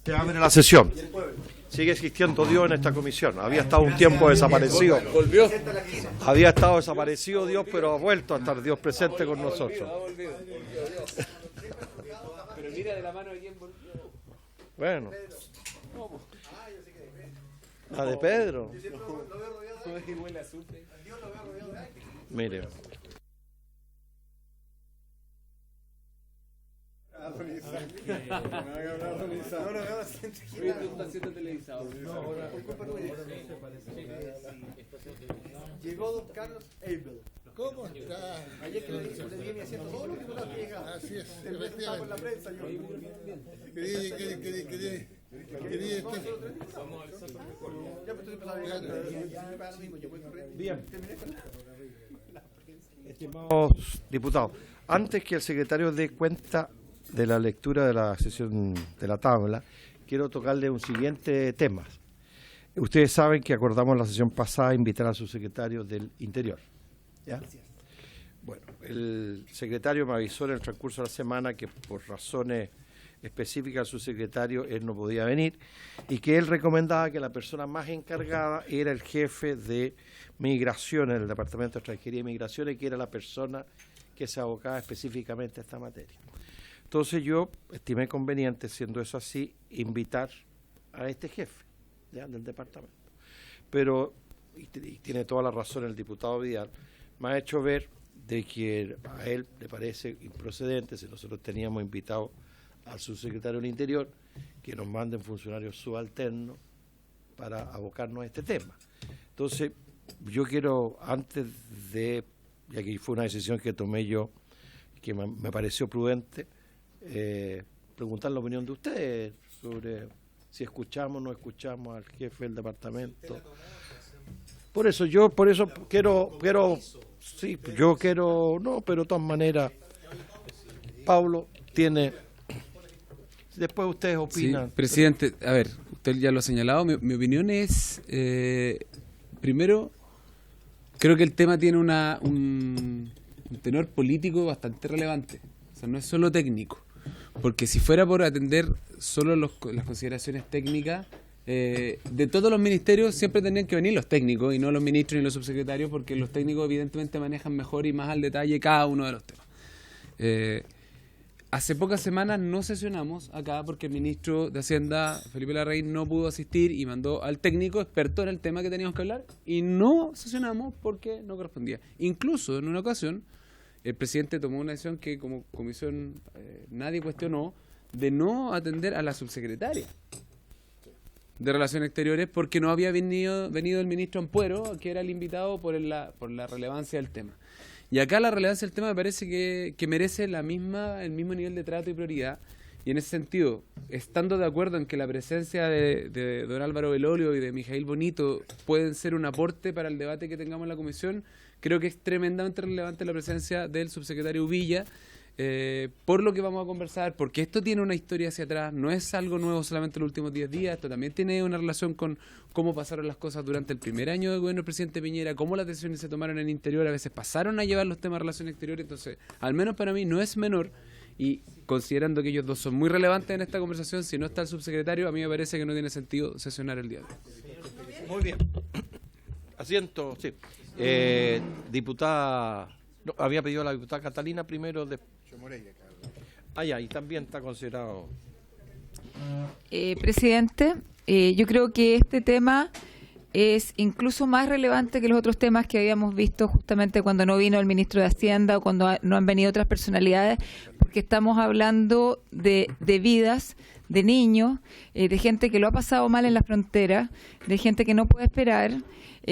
Se abre la sesión. Sigue existiendo Dios en esta comisión. Había estado un tiempo desaparecido. Volvió. Había estado desaparecido Dios, pero ha vuelto a estar Dios presente con nosotros. Pero mira de la mano de quién volvió. Bueno. La de Pedro. Mire. Llegó don Carlos Abel. ¿Cómo está? Ayer que le di mi asiento todos los diputados que llegaban. Así es, El resto estaba con la prensa. Yo. Bien. Estimados diputados, antes que el secretario dé cuenta de la lectura de la sesión de la tabla, quiero tocarle un siguiente tema. Ustedes saben que acordamos en la sesión pasada invitar al subsecretario del Interior. ¿Ya? Bueno, el secretario me avisó en el transcurso de la semana que por razones específicas del subsecretario él no podía venir y que él recomendaba que la persona más encargada era el jefe de Migraciones, del Departamento de Extranjería y Migraciones, que era la persona que se abocaba específicamente a esta materia. Entonces yo estimé conveniente, siendo eso así, invitar a este jefe, ¿ya?, del departamento. Pero, y tiene toda la razón el diputado Vidal, me ha hecho ver de que a él le parece improcedente, si nosotros teníamos invitado al subsecretario del Interior, que nos manden funcionarios subalternos para abocarnos a este tema. Entonces, yo quiero, antes de, ya que fue una decisión que tomé yo, que me pareció prudente, preguntar la opinión de ustedes sobre si escuchamos o no escuchamos al jefe del departamento. Por eso quiero, sí, yo quiero, no, pero de todas maneras, Pablo tiene, después ustedes opinan. Sí, presidente, a ver, usted ya lo ha señalado, mi opinión es, primero, creo que el tema tiene un tenor político bastante relevante, o sea, no es solo técnico. Porque si fuera por atender solo las consideraciones técnicas, de todos los ministerios siempre tendrían que venir los técnicos y no los ministros ni los subsecretarios, porque los técnicos evidentemente manejan mejor y más al detalle cada uno de los temas. Hace pocas semanas no sesionamos acá porque el ministro de Hacienda, Felipe Larraín, no pudo asistir y mandó al técnico experto en el tema que teníamos que hablar y no sesionamos porque no correspondía. Incluso en una ocasión el presidente tomó una decisión que como comisión nadie cuestionó, de no atender a la subsecretaria de Relaciones Exteriores porque no había venido el ministro Ampuero, que era el invitado por la relevancia del tema. Y acá la relevancia del tema me parece que merece el mismo nivel de trato y prioridad. Y en ese sentido, estando de acuerdo en que la presencia de don Álvaro Belolio y de Mijail Bonito pueden ser un aporte para el debate que tengamos en la comisión, creo que es tremendamente relevante la presencia del subsecretario Villa, por lo que vamos a conversar, porque esto tiene una historia hacia atrás, no es algo nuevo solamente los últimos 10 días, esto también tiene una relación con cómo pasaron las cosas durante el primer año de gobierno del presidente Piñera, cómo las decisiones se tomaron en el interior, a veces pasaron a llevar los temas de relaciones exteriores, entonces, al menos para mí no es menor, y considerando que ellos dos son muy relevantes en esta conversación, si no está el subsecretario, a mí me parece que no tiene sentido sesionar el día de hoy. Muy bien. Asiento, sí. Diputada, no, había pedido a la diputada Catalina primero. Ya, y también está considerado. Presidente, yo creo que este tema es incluso más relevante que los otros temas que habíamos visto justamente cuando no vino el ministro de Hacienda o cuando no han venido otras personalidades, porque estamos hablando de vidas, de niños, de gente que lo ha pasado mal en la frontera, de gente que no puede esperar.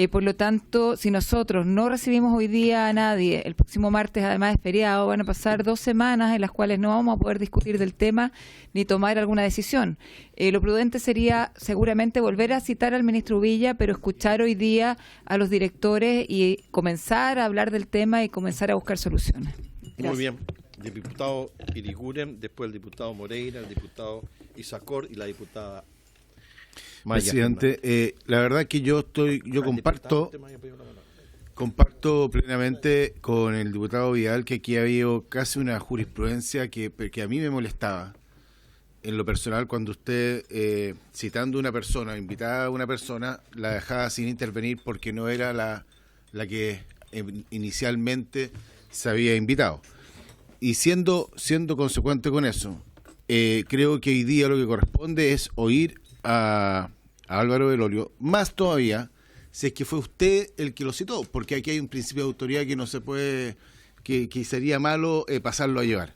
Por lo tanto, si nosotros no recibimos hoy día a nadie, el próximo martes además es feriado, van a pasar 2 semanas en las cuales no vamos a poder discutir del tema ni tomar alguna decisión. Lo prudente sería seguramente volver a citar al ministro Villa, pero escuchar hoy día a los directores y comenzar a hablar del tema y comenzar a buscar soluciones. Gracias. Muy bien. El diputado Iriguren, después el diputado Moreira, el diputado Isacor y la diputada Maya. Presidente, la verdad que yo comparto plenamente con el diputado Vidal que aquí ha habido casi una jurisprudencia que a mí me molestaba. en lo personal, cuando usted, citando a una persona, invitaba a una persona, la dejaba sin intervenir porque no era la que inicialmente se había invitado. Y siendo consecuente con eso, creo que hoy día lo que corresponde es oír a Álvaro Velorio, más todavía si es que fue usted el que lo citó, porque aquí hay un principio de autoridad que no se puede, que sería malo pasarlo a llevar.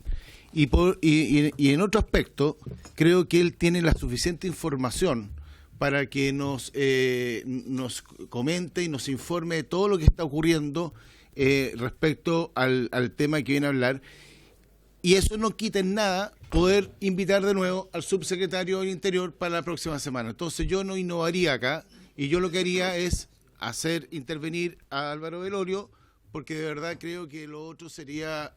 Y en otro aspecto, creo que él tiene la suficiente información para que nos comente y nos informe de todo lo que está ocurriendo respecto al tema que viene a hablar. Y eso no quita en nada poder invitar de nuevo al subsecretario del Interior para la próxima semana. Entonces yo no innovaría acá, y yo lo que haría es hacer intervenir a Álvaro Velorio, porque de verdad creo que lo otro sería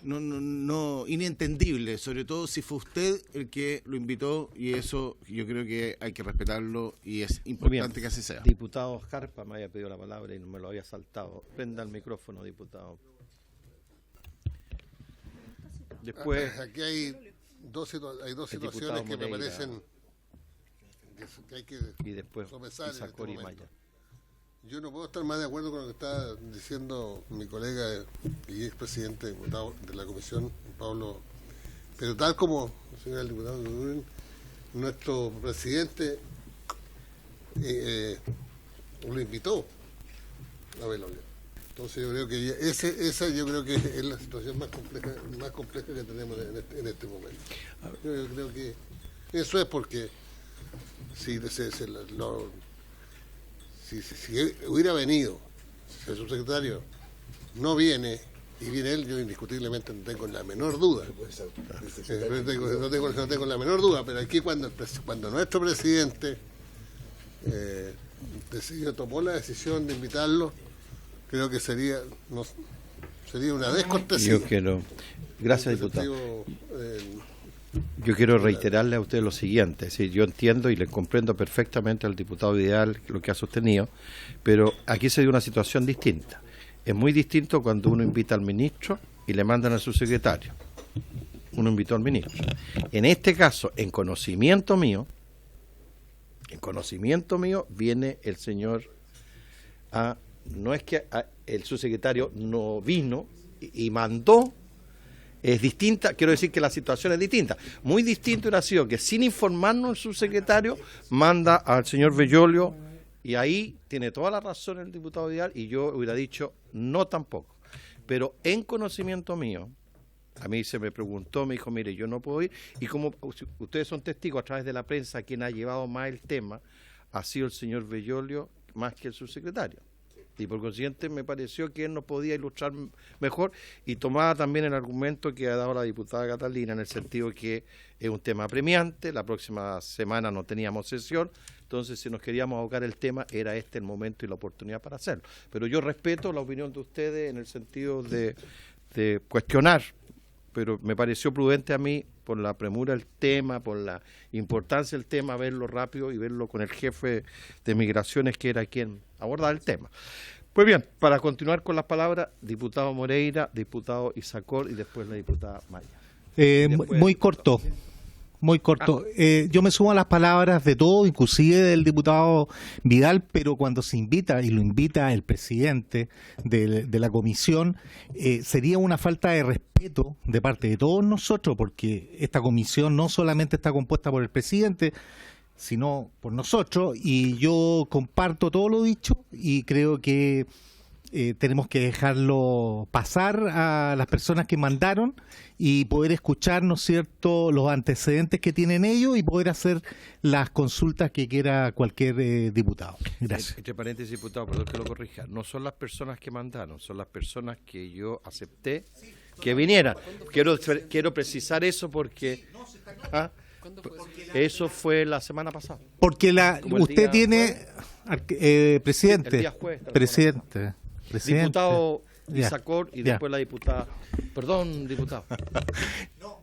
no inentendible, sobre todo si fue usted el que lo invitó, y eso yo creo que hay que respetarlo y es importante que así sea. Diputado Jarpa me había pedido la palabra y no me lo había saltado. Prenda el micrófono, diputado. Después, aquí hay dos situaciones que me parecen que hay que y después sopesar en este Isacor y momento. Maya. Yo no puedo estar más de acuerdo con lo que está diciendo mi colega y expresidente diputado de la comisión, Pablo, pero tal como señor el diputado Durin, nuestro presidente lo invitó a Velorio. Entonces yo creo que esa yo creo que es la situación más compleja que tenemos en este momento. Yo creo que eso es porque si hubiera venido, si el subsecretario no viene y viene él, yo indiscutiblemente no tengo la menor duda. No tengo la menor duda, pero aquí cuando nuestro presidente tomó la decisión de invitarlo, creo que sería una descortesía. Gracias, diputado. Yo quiero reiterarle a usted lo siguiente, es decir, yo entiendo y le comprendo perfectamente al diputado Vidal lo que ha sostenido, pero aquí se dio una situación distinta. Es muy distinto cuando uno invita al ministro y le mandan a su secretario. Uno invitó al ministro. En este caso, en conocimiento mío, viene el señor no es que el subsecretario no vino y mandó. Es distinta, quiero decir que la situación es distinta. Muy distinto hubiera sido que sin informarnos el subsecretario manda al señor Velorio, y ahí tiene toda la razón el diputado Vidal, y yo hubiera dicho no tampoco. Pero en conocimiento mío, a mí se me preguntó, me dijo, mire, yo no puedo ir, y como ustedes son testigos a través de la prensa, quien ha llevado más el tema ha sido el señor Velorio más que el subsecretario. Y por consiguiente me pareció que él nos podía ilustrar mejor, y tomaba también el argumento que ha dado la diputada Catalina, en el sentido que es un tema apremiante, la próxima semana no teníamos sesión, entonces si nos queríamos abocar el tema, era este el momento y la oportunidad para hacerlo. Pero yo respeto la opinión de ustedes en el sentido de cuestionar, pero me pareció prudente a mí, por la premura del tema, por la importancia del tema, verlo rápido y verlo con el jefe de Migraciones, que era quien abordaba el tema. Pues bien, para continuar con las palabras, diputado Moreira, diputado Isacor y después la diputada Maya. Muy corto. Yo me sumo a las palabras de todos, inclusive del diputado Vidal, pero cuando se invita, y lo invita el presidente de la comisión, sería una falta de respeto de parte de todos nosotros, porque esta comisión no solamente está compuesta por el presidente, sino por nosotros, y yo comparto todo lo dicho, y creo que tenemos que dejarlo pasar a las personas que mandaron y poder escuchar, ¿no es cierto?, los antecedentes que tienen ellos y poder hacer las consultas que quiera cualquier diputado. Gracias. Entre paréntesis, diputado, perdón que lo corrija, no son las personas que mandaron, son las personas que yo acepté que vinieran. Quiero precisar eso porque eso fue la semana pasada. Porque usted tiene, presidente, el día jueves, presidente. Diputado Isacor y ya. después la diputada. Perdón, diputado. No,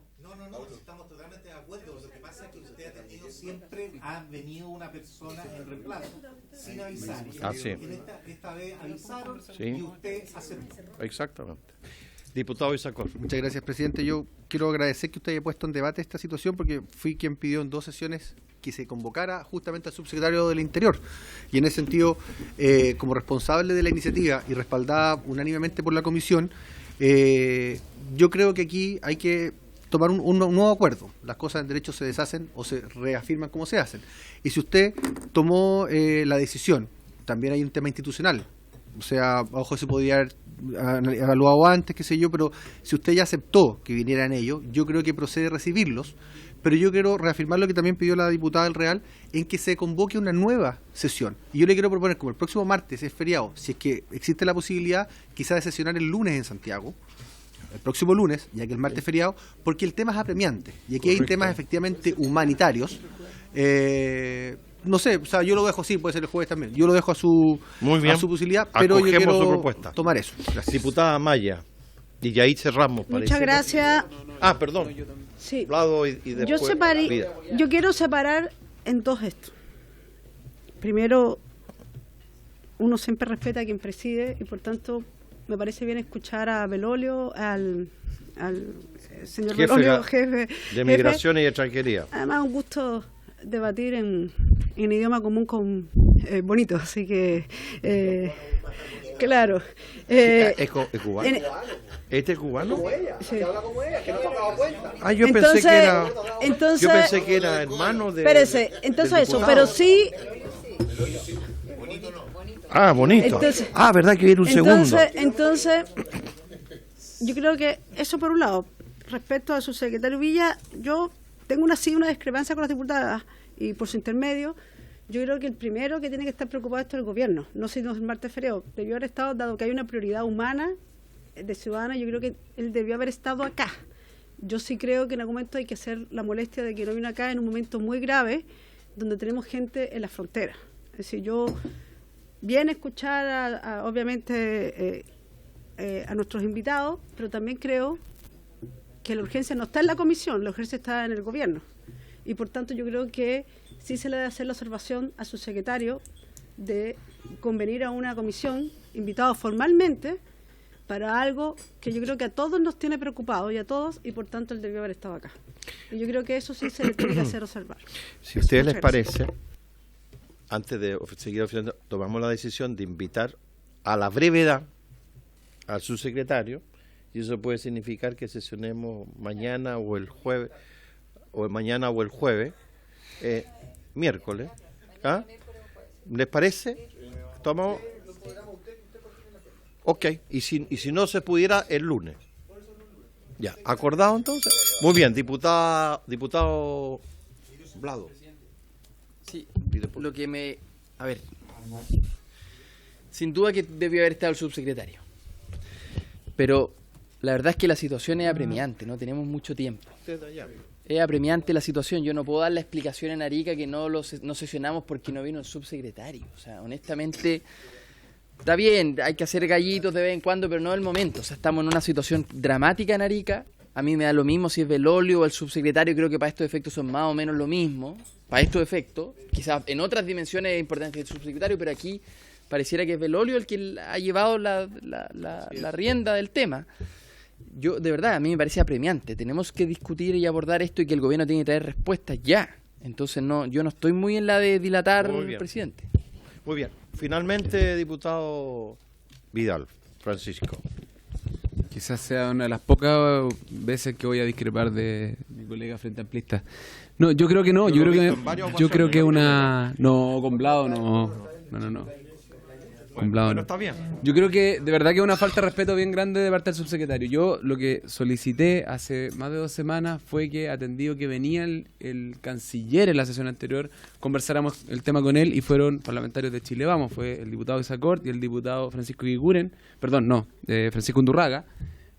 estamos totalmente de acuerdo. Lo que pasa es que usted ha tenido siempre, ha venido una persona en reemplazo, sin avisar. Sí. Esta vez avisaron Sí. y usted aceptó. Exactamente. Diputado Isacor. Muchas gracias, presidente. Yo quiero agradecer que usted haya puesto en debate esta situación porque fui quien pidió en 2 sesiones que se convocara justamente al subsecretario del Interior. Y en ese sentido, como responsable de la iniciativa y respaldada unánimemente por la comisión, yo creo que aquí hay que tomar un nuevo acuerdo. Las cosas en derecho se deshacen o se reafirman como se hacen. Y si usted tomó la decisión, también hay un tema institucional. O sea, a ojo se podría haber evaluado antes, qué sé yo, pero si usted ya aceptó que vinieran ellos, yo creo que procede recibirlos. Pero yo quiero reafirmar lo que también pidió la diputada del Real, en que se convoque una nueva sesión. Y yo le quiero proponer, como el próximo martes es feriado, si es que existe la posibilidad quizás de sesionar el lunes en Santiago, el próximo lunes, ya que el martes es feriado, porque el tema es apremiante. Y aquí hay temas efectivamente humanitarios. No sé, o sea, yo lo dejo así, puede ser el jueves también. Yo lo dejo a su posibilidad, pero yo quiero su propuesta. tomar eso. Gracias. Diputada Maya. Y ahí cerramos, parece. Muchas gracias. Ah, perdón. Sí. Vlado y después Vida. Yo quiero separar en 2 esto. Primero, uno siempre respeta a quien preside y por tanto me parece bien escuchar a Belolio, al señor Belolio, jefe de Migración y Extranjería. Además, un gusto debatir en idioma común con bonito, así que claro. ¿Es cubano? ¿Este es cubano? Sí. Ah, yo pensé que era hermano de. Espérese, entonces eso, pero sí. Ah, bonito. Entonces, verdad que viene un segundo. Entonces, yo creo que eso por un lado. Respecto a su secretario Villa, yo tengo una discrepancia con las diputadas y por su intermedio, yo creo que el primero que tiene que estar preocupado esto es el gobierno, no si no es el martes feriado. Debió haber estado, dado que hay una prioridad humana de ciudadana, yo creo que él debió haber estado acá. Yo sí creo que en algún momento hay que hacer la molestia de que no vino acá en un momento muy grave, donde tenemos gente en la frontera. Es decir, yo bien escuchar obviamente a nuestros invitados, pero también creo que la urgencia no está en la comisión, la urgencia está en el gobierno. Y por tanto yo creo que sí se le debe hacer la observación a su secretario de convenir a una comisión, invitado formalmente, para algo que yo creo que a todos nos tiene preocupados y a todos, y por tanto él debió haber estado acá. Y yo creo que eso sí se le tiene que hacer observar. Si a ustedes les parece, antes de seguir ofreciendo, tomamos la decisión de invitar a la brevedad al subsecretario, y eso puede significar que sesionemos mañana o el jueves, miércoles. ¿Ah? ¿Les parece? Tomamos. Ok, y si no se pudiera, el lunes. Ya, ¿acordado entonces? Muy bien, diputado Vlado. Sí, lo que me... A ver, sin duda que debió haber estado el subsecretario. Pero la verdad es que la situación es apremiante, no tenemos mucho tiempo. Es apremiante la situación, yo no puedo dar la explicación en Arica que no sesionamos porque no vino el subsecretario. O sea, honestamente... Está bien, hay que hacer gallitos de vez en cuando, pero no es el momento. O sea, estamos en una situación dramática en Arica. A mí me da lo mismo si es Belolio o el subsecretario, creo que para estos efectos son más o menos lo mismo. Para estos efectos, quizás en otras dimensiones es importante el subsecretario, pero aquí pareciera que es Belolio el que ha llevado la rienda del tema. Yo, de verdad, a mí me parece apremiante. Tenemos que discutir y abordar esto y que el gobierno tiene que traer respuestas ya. Entonces, yo no estoy muy en la de dilatar, presidente. Muy bien. Finalmente, diputado Vidal, Francisco. Quizás sea una de las pocas veces que voy a discrepar de mi colega frente amplista. No, yo creo que no. Yo creo que una... No, con Vlado no. Con Vlado no. Está bien. Yo creo que de verdad que es una falta de respeto bien grande de parte del subsecretario. Yo lo que solicité hace más de 2 semanas fue que, atendido que venía el canciller en la sesión anterior, conversáramos el tema con él y fueron parlamentarios de Chile Vamos. Fue el diputado Isacort y el diputado Francisco Francisco Undurraga,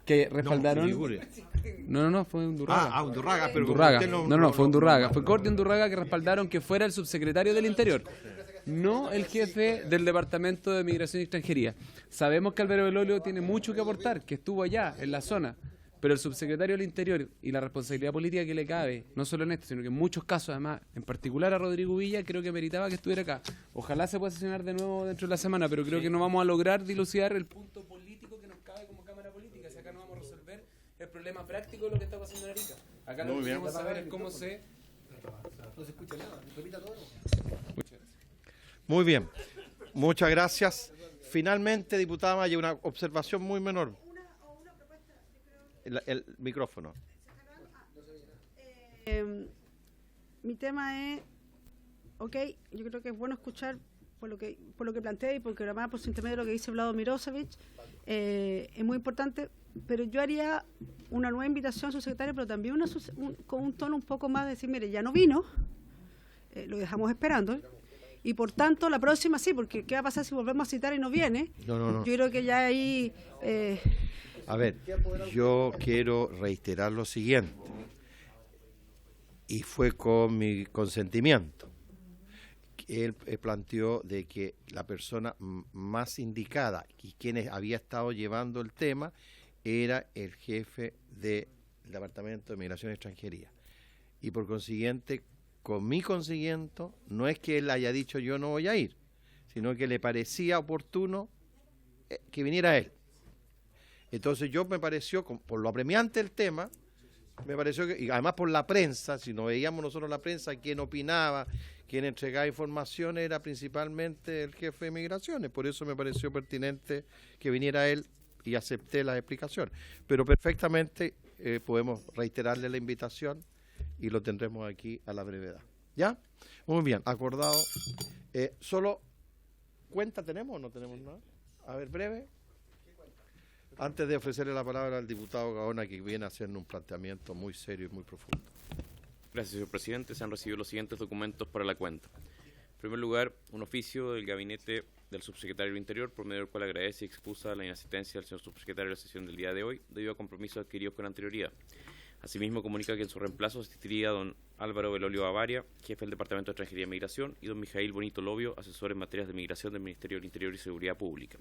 que respaldaron... No, fue Undurraga. Undurraga, pero Undurraga. Fue Undurraga. Fue Cort y Undurraga que respaldaron que fuera el subsecretario del Interior, no el jefe del Departamento de Migración y Extranjería. Sabemos que Álvaro Belolio tiene mucho que aportar, que estuvo allá, en la zona, pero el subsecretario del Interior y la responsabilidad política que le cabe, no solo en este, sino que en muchos casos, además, en particular a Rodrigo Villa, creo que meritaba que estuviera acá. Ojalá se pueda sesionar de nuevo dentro de la semana, pero creo que no vamos a lograr dilucidar el punto político que nos cabe como Cámara Política, si acá no vamos a resolver problema práctico de lo que está pasando en Arica. Acá lo Muy que bien. queremos saber es cómo se... No se escucha nada, repita todo. Muchas gracias. Muy bien, muchas gracias. Finalmente, diputada Maya, una observación muy menor. El micrófono. Mi tema es, ok, yo creo que es bueno escuchar por lo que planteé y porque además por su intermedio de lo que dice Vlado Mirosevic, es muy importante, pero yo haría una nueva invitación a su secretario, pero también con un tono un poco más de decir, mire, ya no vino, lo dejamos esperando, y por tanto la próxima sí, porque ¿qué va a pasar si volvemos a citar y no viene? No. Yo creo que ya ahí... A ver, yo quiero reiterar lo siguiente, y fue con mi consentimiento. Él planteó de que la persona más indicada y quien había estado llevando el tema era el jefe del Departamento de Migración y Extranjería. Y por consiguiente, con mi consiguiente, no es que él haya dicho yo no voy a ir, sino que le parecía oportuno que viniera él. Entonces yo me pareció, por lo apremiante del tema, me pareció que, y además por la prensa, si nos veíamos nosotros la prensa, quien opinaba, quien entregaba información era principalmente el jefe de migraciones, por eso me pareció pertinente que viniera él y acepté las explicaciones. Pero perfectamente podemos reiterarle la invitación y lo tendremos aquí a la brevedad. ¿Ya? Muy bien, acordado. ¿Solo cuenta tenemos o no tenemos nada? A ver, breve. Antes de ofrecerle la palabra al diputado Gaona, que viene haciendo un planteamiento muy serio y muy profundo. Gracias, señor presidente. Se han recibido los siguientes documentos para la cuenta. En primer lugar, un oficio del gabinete del subsecretario del Interior, por medio del cual agradece y excusa la inasistencia del señor subsecretario a la sesión del día de hoy, debido a compromisos adquiridos con anterioridad. Asimismo, comunica que en su reemplazo asistiría don Álvaro Belolio Bavaria, jefe del Departamento de Extranjería y Migración, y don Mijail Bonito Lobio, asesor en materias de migración del Ministerio del Interior y Seguridad Pública.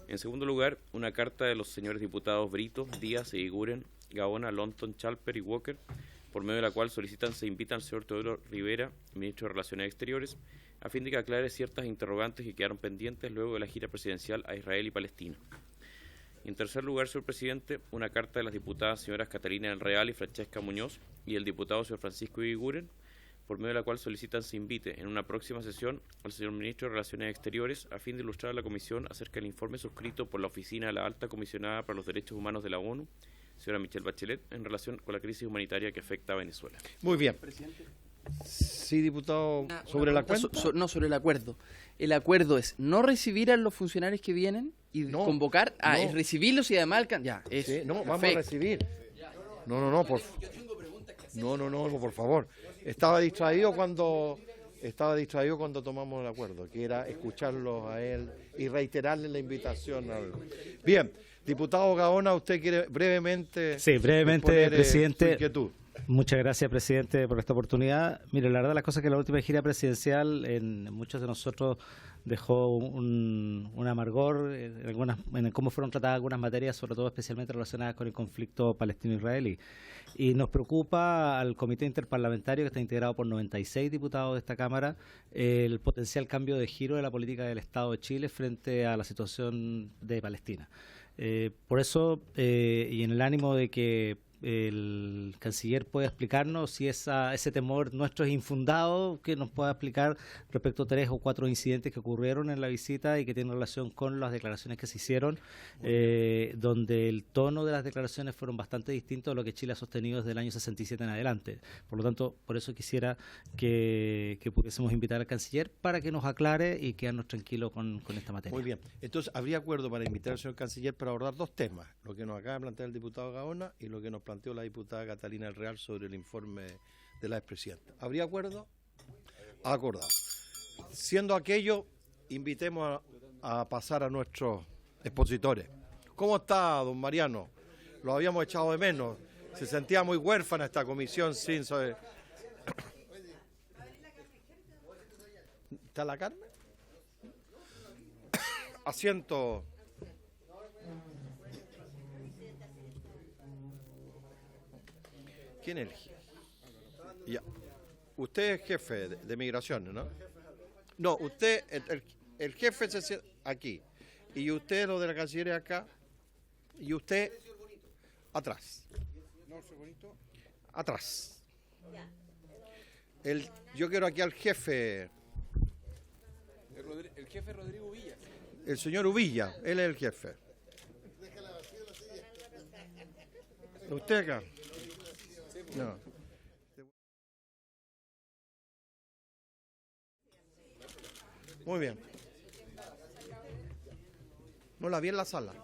En segundo lugar, una carta de los señores diputados Brito, Díaz, Eguiguren, Gaona, Lonton, Chalper y Walker, por medio de la cual solicitan se invita al señor Teodoro Rivera, ministro de Relaciones Exteriores, a fin de que aclare ciertas interrogantes que quedaron pendientes luego de la gira presidencial a Israel y Palestina. En tercer lugar, señor presidente, una carta de las diputadas señoras Catalina del Real y Francesca Muñoz y el diputado señor Francisco Eguiguren, por medio de la cual solicitan se invite en una próxima sesión al señor ministro de Relaciones Exteriores a fin de ilustrar a la Comisión acerca del informe suscrito por la Oficina de la Alta Comisionada para los Derechos Humanos de la ONU, señora Michelle Bachelet, en relación con la crisis humanitaria que afecta a Venezuela. Muy bien. Sí, diputado, sobre la cuenta. No, sobre el acuerdo. El acuerdo es no recibir a los funcionarios que vienen y convocar, es recibirlos y además ya. Sí, no, vamos a recibir. No, por favor. Estaba distraído cuando tomamos el acuerdo, que era escucharlo a él y reiterarle la invitación. Bien, diputado Gaona, usted quiere brevemente. Sí, brevemente, presidente. Su inquietud. Muchas gracias, presidente, por esta oportunidad. Mire, la verdad, las cosas que la última gira presidencial en muchos de nosotros dejó un amargor en cómo fueron tratadas algunas materias, sobre todo especialmente relacionadas con el conflicto palestino-israelí. Y nos preocupa al Comité Interparlamentario, que está integrado por 96 diputados de esta Cámara, el potencial cambio de giro de la política del Estado de Chile frente a la situación de Palestina. Por eso, y en el ánimo de que el canciller pueda explicarnos si ese temor nuestro es infundado, que nos pueda explicar respecto a 3 o 4 incidentes que ocurrieron en la visita y que tienen relación con las declaraciones que se hicieron, donde el tono de las declaraciones fueron bastante distintos a lo que Chile ha sostenido desde el año 67 en adelante. Por lo tanto, por eso quisiera que pudiésemos invitar al canciller para que nos aclare y quedarnos tranquilos con esta materia. Muy bien. Entonces, habría acuerdo para invitar al señor canciller para abordar 2 temas, lo que nos acaba de plantear el diputado Gaona y lo que nos planteó la diputada Catalina del Real sobre el informe de la expresidenta. ¿Habría acuerdo? Acordado. Siendo aquello, invitemos a pasar a nuestros expositores. ¿Cómo está, don Mariano? Lo habíamos echado de menos. Se sentía muy huérfana esta comisión sin saber. ¿Está la Carmen? Asiento. ¿Quién es el jefe? Ya. Usted es jefe de migraciones, ¿no? No, usted, el jefe se sienta aquí. Y usted, lo de la Cancillería acá. Y usted. Atrás. Atrás. Yo quiero aquí al jefe. El jefe Rodrigo Villa. El señor Uvilla, él es el jefe. ¿Usted acá? No. Muy bien. No la vi en la sala.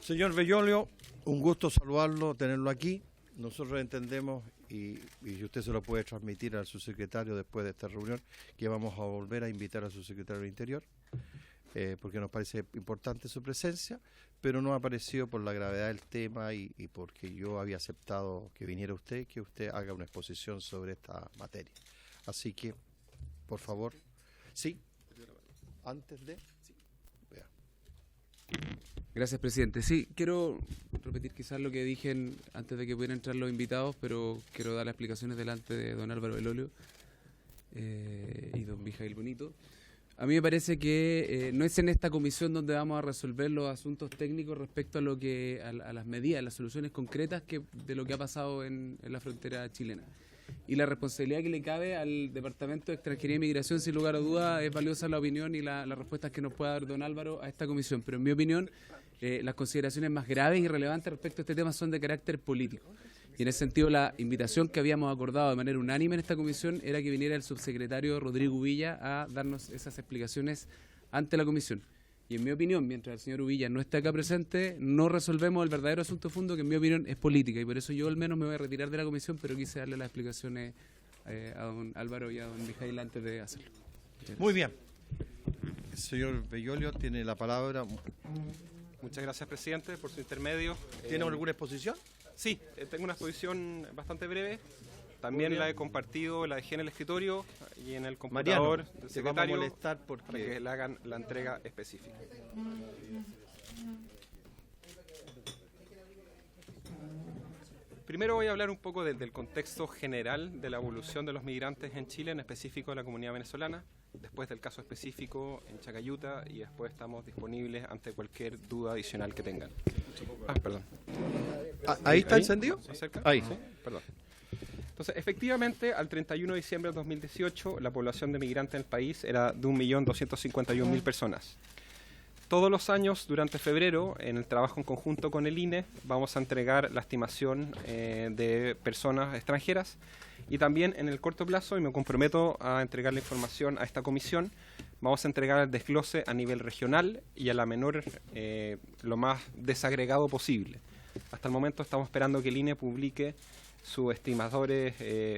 Señor Bellolio, un gusto saludarlo, tenerlo aquí. Nosotros entendemos, y usted se lo puede transmitir al subsecretario después de esta reunión, que vamos a volver a invitar al subsecretario del Interior, porque nos parece importante su presencia, pero no ha aparecido por la gravedad del tema y porque yo había aceptado que viniera usted, que usted haga una exposición sobre esta materia. Así que, por favor, sí, antes de... Vea. Gracias, presidente. Sí, quiero repetir quizás lo que dije antes de que pudieran entrar los invitados, pero quiero dar las explicaciones delante de don Álvaro Bellolio y don Mijail Bonito. A mí me parece que no es en esta comisión donde vamos a resolver los asuntos técnicos respecto a lo que a las medidas, las soluciones concretas de lo que ha pasado en la frontera chilena. Y la responsabilidad que le cabe al Departamento de Extranjería y Migración, sin lugar a dudas, es valiosa la opinión y las respuestas que nos pueda dar don Álvaro a esta comisión. Pero en mi opinión, las consideraciones más graves y relevantes respecto a este tema son de carácter político. Y en ese sentido, la invitación que habíamos acordado de manera unánime en esta comisión era que viniera el subsecretario Rodrigo Uvilla a darnos esas explicaciones ante la comisión. Y en mi opinión, mientras el señor Uvilla no esté acá presente, no resolvemos el verdadero asunto de fondo, que en mi opinión es política. Y por eso yo al menos me voy a retirar de la comisión, pero quise darle las explicaciones a don Álvaro y a don Mijail antes de hacerlo. Muy bien. El señor Bellolio tiene la palabra. Muchas gracias, presidente, por su intermedio. ¿Tiene alguna exposición? Sí, tengo una exposición bastante breve. También la he compartido, la dejé en el escritorio y en el computador del secretario, vamos a molestar porque... para que le hagan la entrega específica. Primero voy a hablar un poco del contexto general de la evolución de los migrantes en Chile, en específico de la comunidad venezolana, después del caso específico en Chacayuta, y después estamos disponibles ante cualquier duda adicional que tengan. Perdón. ¿Ahí está encendido? ¿Acerca? Ahí. Sí, perdón. Entonces, efectivamente, al 31 de diciembre de 2018, la población de migrantes en el país era de 1.251.000 personas. Todos los años, durante febrero, en el trabajo en conjunto con el INE, vamos a entregar la estimación de personas extranjeras, y también en el corto plazo, y me comprometo a entregar la información a esta comisión, vamos a entregar el desglose a nivel regional y a la menor, lo más desagregado posible. Hasta el momento estamos esperando que el INE publique sus estimadores,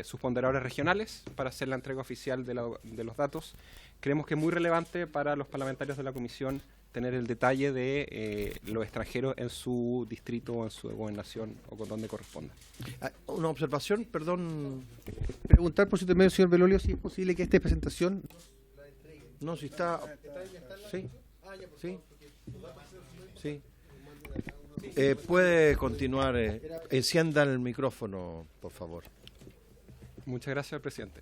sus ponderadores regionales para hacer la entrega oficial de los datos. Creemos que es muy relevante para los parlamentarios de la comisión tener el detalle de los extranjeros en su distrito o en su gobernación o con donde corresponda. Una observación, perdón. Preguntar por su intermedio, señor Bellolio, si es posible que esta presentación... No, si está... Sí, sí, sí. Puede continuar. Encienda el micrófono, por favor. Muchas gracias, presidente.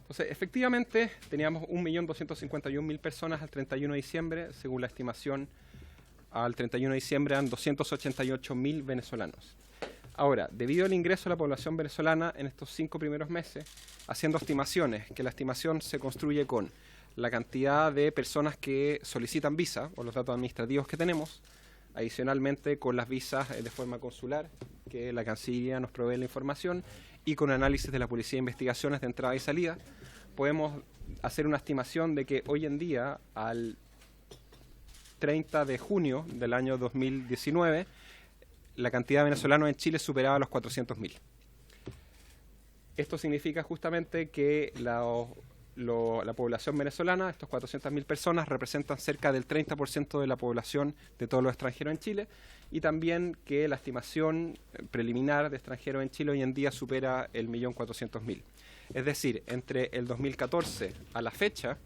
Entonces, efectivamente, teníamos 1.251.000 personas al 31 de diciembre. Según la estimación, al 31 de diciembre eran 288.000 venezolanos. Ahora, debido al ingreso de la población venezolana en estos 5 primeros meses, haciendo estimaciones, que la estimación se construye con la cantidad de personas que solicitan visa, o los datos administrativos que tenemos, adicionalmente con las visas de forma consular, que la Cancillería nos provee la información, y con análisis de la Policía de Investigaciones de entrada y salida, podemos hacer una estimación de que hoy en día, al 30 de junio del año 2019, la cantidad de venezolanos en Chile superaba los 400.000. Esto significa justamente que la población venezolana, estos 400.000 personas, representan cerca del 30% de la población de todos los extranjeros en Chile, y también que la estimación preliminar de extranjeros en Chile hoy en día supera el 1.400.000. Es decir, entre el 2014 a la fecha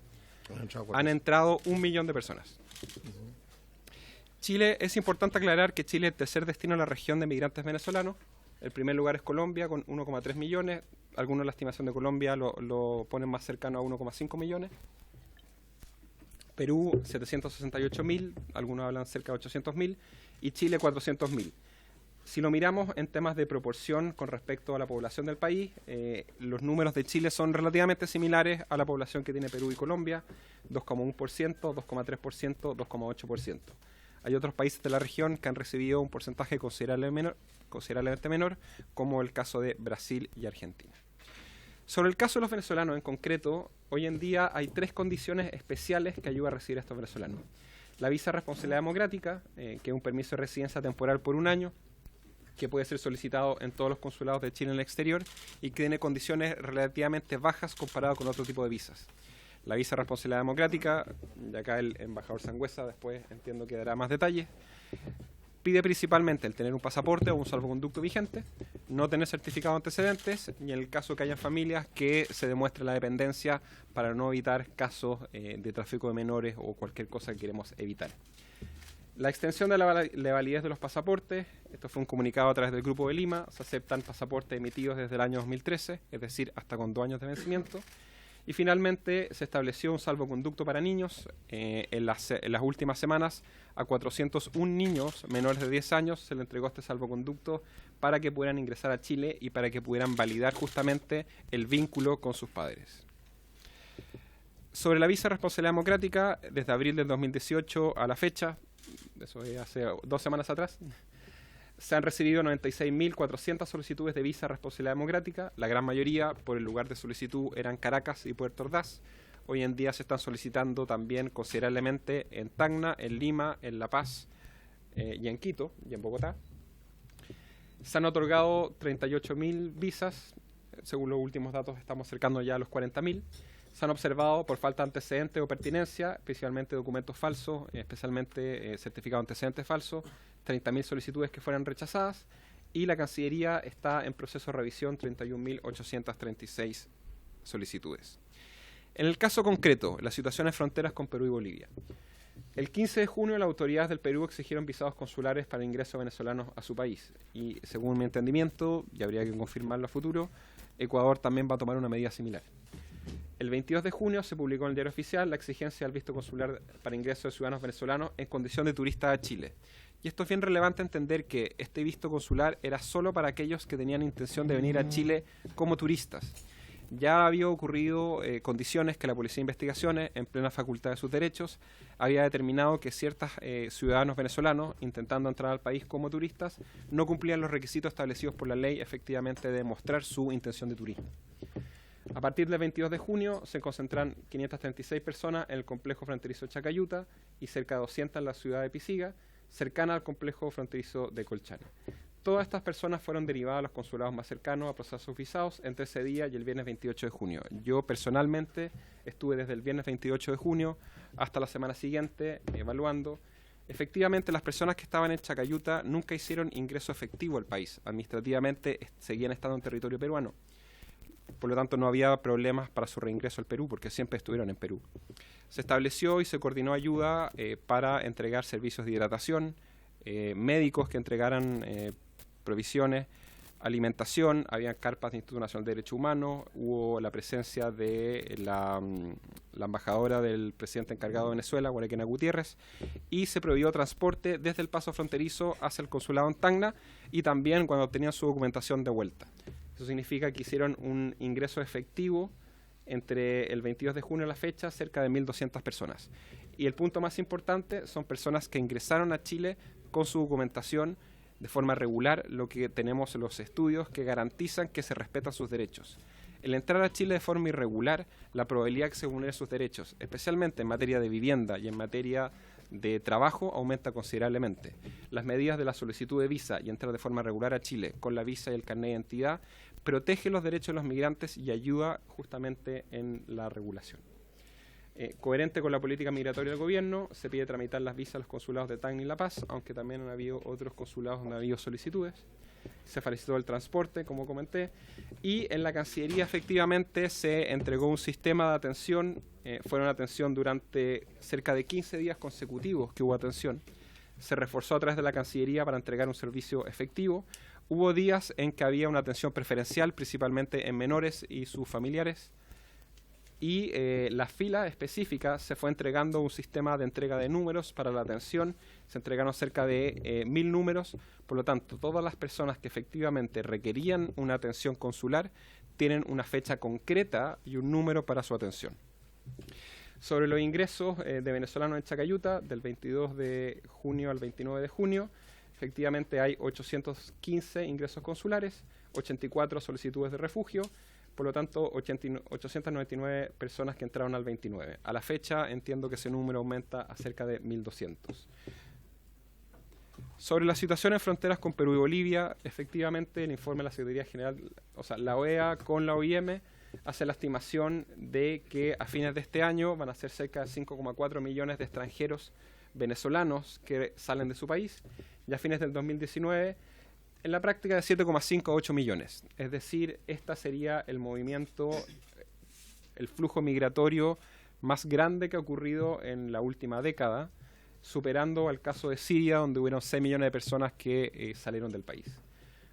han entrado 1 millón de personas. Chile, es importante aclarar que Chile es el tercer destino en la región de migrantes venezolanos. El primer lugar es Colombia, con 1,3 millones. Algunos la estimación de Colombia lo ponen más cercano a 1,5 millones. Perú 768.000, algunos hablan cerca de 800.000, y Chile 400.000. Si lo miramos en temas de proporción con respecto a la población del país, los números de Chile son relativamente similares a la población que tiene Perú y Colombia, 2,1%, 2,3%, 2,8%. Hay otros países de la región que han recibido un porcentaje considerablemente menor, como el caso de Brasil y Argentina. Sobre el caso de los venezolanos en concreto, hoy en día hay 3 condiciones especiales que ayudan a recibir a estos venezolanos. La visa de responsabilidad democrática, que es un permiso de residencia temporal por 1 año, que puede ser solicitado en todos los consulados de Chile en el exterior y que tiene condiciones relativamente bajas comparado con otro tipo de visas. La visa de responsabilidad democrática, y acá el embajador Sangüesa después entiendo que dará más detalles, pide principalmente el tener un pasaporte o un salvoconducto vigente, no tener certificado de antecedentes y en el caso que hayan familias que se demuestre la dependencia para no evitar casos de tráfico de menores o cualquier cosa que queremos evitar. La extensión de la validez de los pasaportes, esto fue un comunicado a través del Grupo de Lima, se aceptan pasaportes emitidos desde el año 2013, es decir, hasta con 2 años de vencimiento. Y finalmente se estableció un salvoconducto para niños. En las últimas semanas a 401 niños menores de 10 años se le entregó este salvoconducto para que pudieran ingresar a Chile y para que pudieran validar justamente el vínculo con sus padres. Sobre la visa de responsabilidad democrática, desde abril del 2018 a la fecha, eso es hace 2 semanas atrás, se han recibido 96.400 solicitudes de visa de responsabilidad democrática. La gran mayoría, por el lugar de solicitud, eran Caracas y Puerto Ordaz. Hoy en día se están solicitando también considerablemente en Tacna, en Lima, en La Paz y en Quito y en Bogotá. Se han otorgado 38.000 visas. Según los últimos datos, estamos acercando ya a los 40.000. Se han observado por falta de antecedentes o pertinencia, especialmente documentos falsos, especialmente certificado de antecedentes falsos, 30.000 solicitudes que fueran rechazadas y la Cancillería está en proceso de revisión 31.836 solicitudes. En el caso concreto, la situación en fronteras con Perú y Bolivia. El 15 de junio las autoridades del Perú exigieron visados consulares para ingreso de venezolanos a su país y según mi entendimiento, y habría que confirmarlo a futuro, Ecuador también va a tomar una medida similar. El 22 de junio se publicó en el Diario Oficial la exigencia del visto consular para ingreso de ciudadanos venezolanos en condición de turista a Chile. Y esto es bien relevante entender que este visto consular era solo para aquellos que tenían intención de venir a Chile como turistas. Ya había ocurrido condiciones que la Policía de Investigaciones, en plena facultad de sus derechos, había determinado que ciertos ciudadanos venezolanos, intentando entrar al país como turistas, no cumplían los requisitos establecidos por la ley efectivamente de demostrar su intención de turismo. A partir del 22 de junio se concentran 536 personas en el complejo fronterizo Chacayuta y cerca de 200 en la ciudad de Pisiga, cercana al complejo fronterizo de Colchane. Todas estas personas fueron derivadas a los consulados más cercanos a procesos visados entre ese día y el viernes 28 de junio. Yo personalmente estuve desde el viernes 28 de junio hasta la semana siguiente evaluando. Efectivamente, las personas que estaban en Chacayuta nunca hicieron ingreso efectivo al país. Administrativamente seguían estando en territorio peruano. Por lo tanto, no había problemas para su reingreso al Perú, porque siempre estuvieron en Perú. Se estableció y se coordinó ayuda para entregar servicios de hidratación, médicos que entregaran provisiones, alimentación, había carpas del Instituto Nacional de Derechos Humanos, hubo la presencia de la embajadora del presidente encargado de Venezuela, Guarequena Gutiérrez, y se prohibió transporte desde el paso fronterizo hacia el consulado en Tacna y también cuando obtenían su documentación de vuelta. Eso significa que hicieron un ingreso efectivo entre el 22 de junio a la fecha, cerca de 1.200 personas. Y el punto más importante son personas que ingresaron a Chile con su documentación de forma regular, lo que tenemos en los estudios que garantizan que se respetan sus derechos. El entrar a Chile de forma irregular, la probabilidad que se vulneren sus derechos, especialmente en materia de vivienda y en materia de trabajo, aumenta considerablemente. Las medidas de la solicitud de visa y entrar de forma regular a Chile con la visa y el carnet de identidad protege los derechos de los migrantes y ayuda justamente en la regulación. Coherente con la política migratoria del gobierno, se pide tramitar las visas a los consulados de Tacna y La Paz, aunque también han habido otros consulados donde ha habido solicitudes. Se facilitó el transporte, como comenté, y en la Cancillería efectivamente se entregó un sistema de atención, fueron atención durante cerca de 15 días consecutivos que hubo atención. Se reforzó a través de la Cancillería para entregar un servicio efectivo. Hubo días en que había una atención preferencial, principalmente en menores y sus familiares, y la fila específica se fue entregando un sistema de entrega de números para la atención. Se entregaron cerca de 1000 números, por lo tanto todas las personas que efectivamente requerían una atención consular tienen una fecha concreta y un número para su atención. Sobre los ingresos de venezolanos en Chacayuta, del 22 de junio al 29 de junio, efectivamente hay 815 ingresos consulares, 84 solicitudes de refugio, por lo tanto 899 personas que entraron al 29. A la fecha entiendo que ese número aumenta a cerca de 1200. Sobre la situación en fronteras con Perú y Bolivia, efectivamente el informe de la Secretaría General, o sea, la OEA con la OIM, hace la estimación de que a fines de este año van a ser cerca de 5,4 millones de extranjeros venezolanos que salen de su país, y a fines del 2019 en la práctica de 7,5 a 8 millones. Es decir, este sería el movimiento, el flujo migratorio más grande que ha ocurrido en la última década, superando al caso de Siria, donde hubieron 6 millones de personas que salieron del país.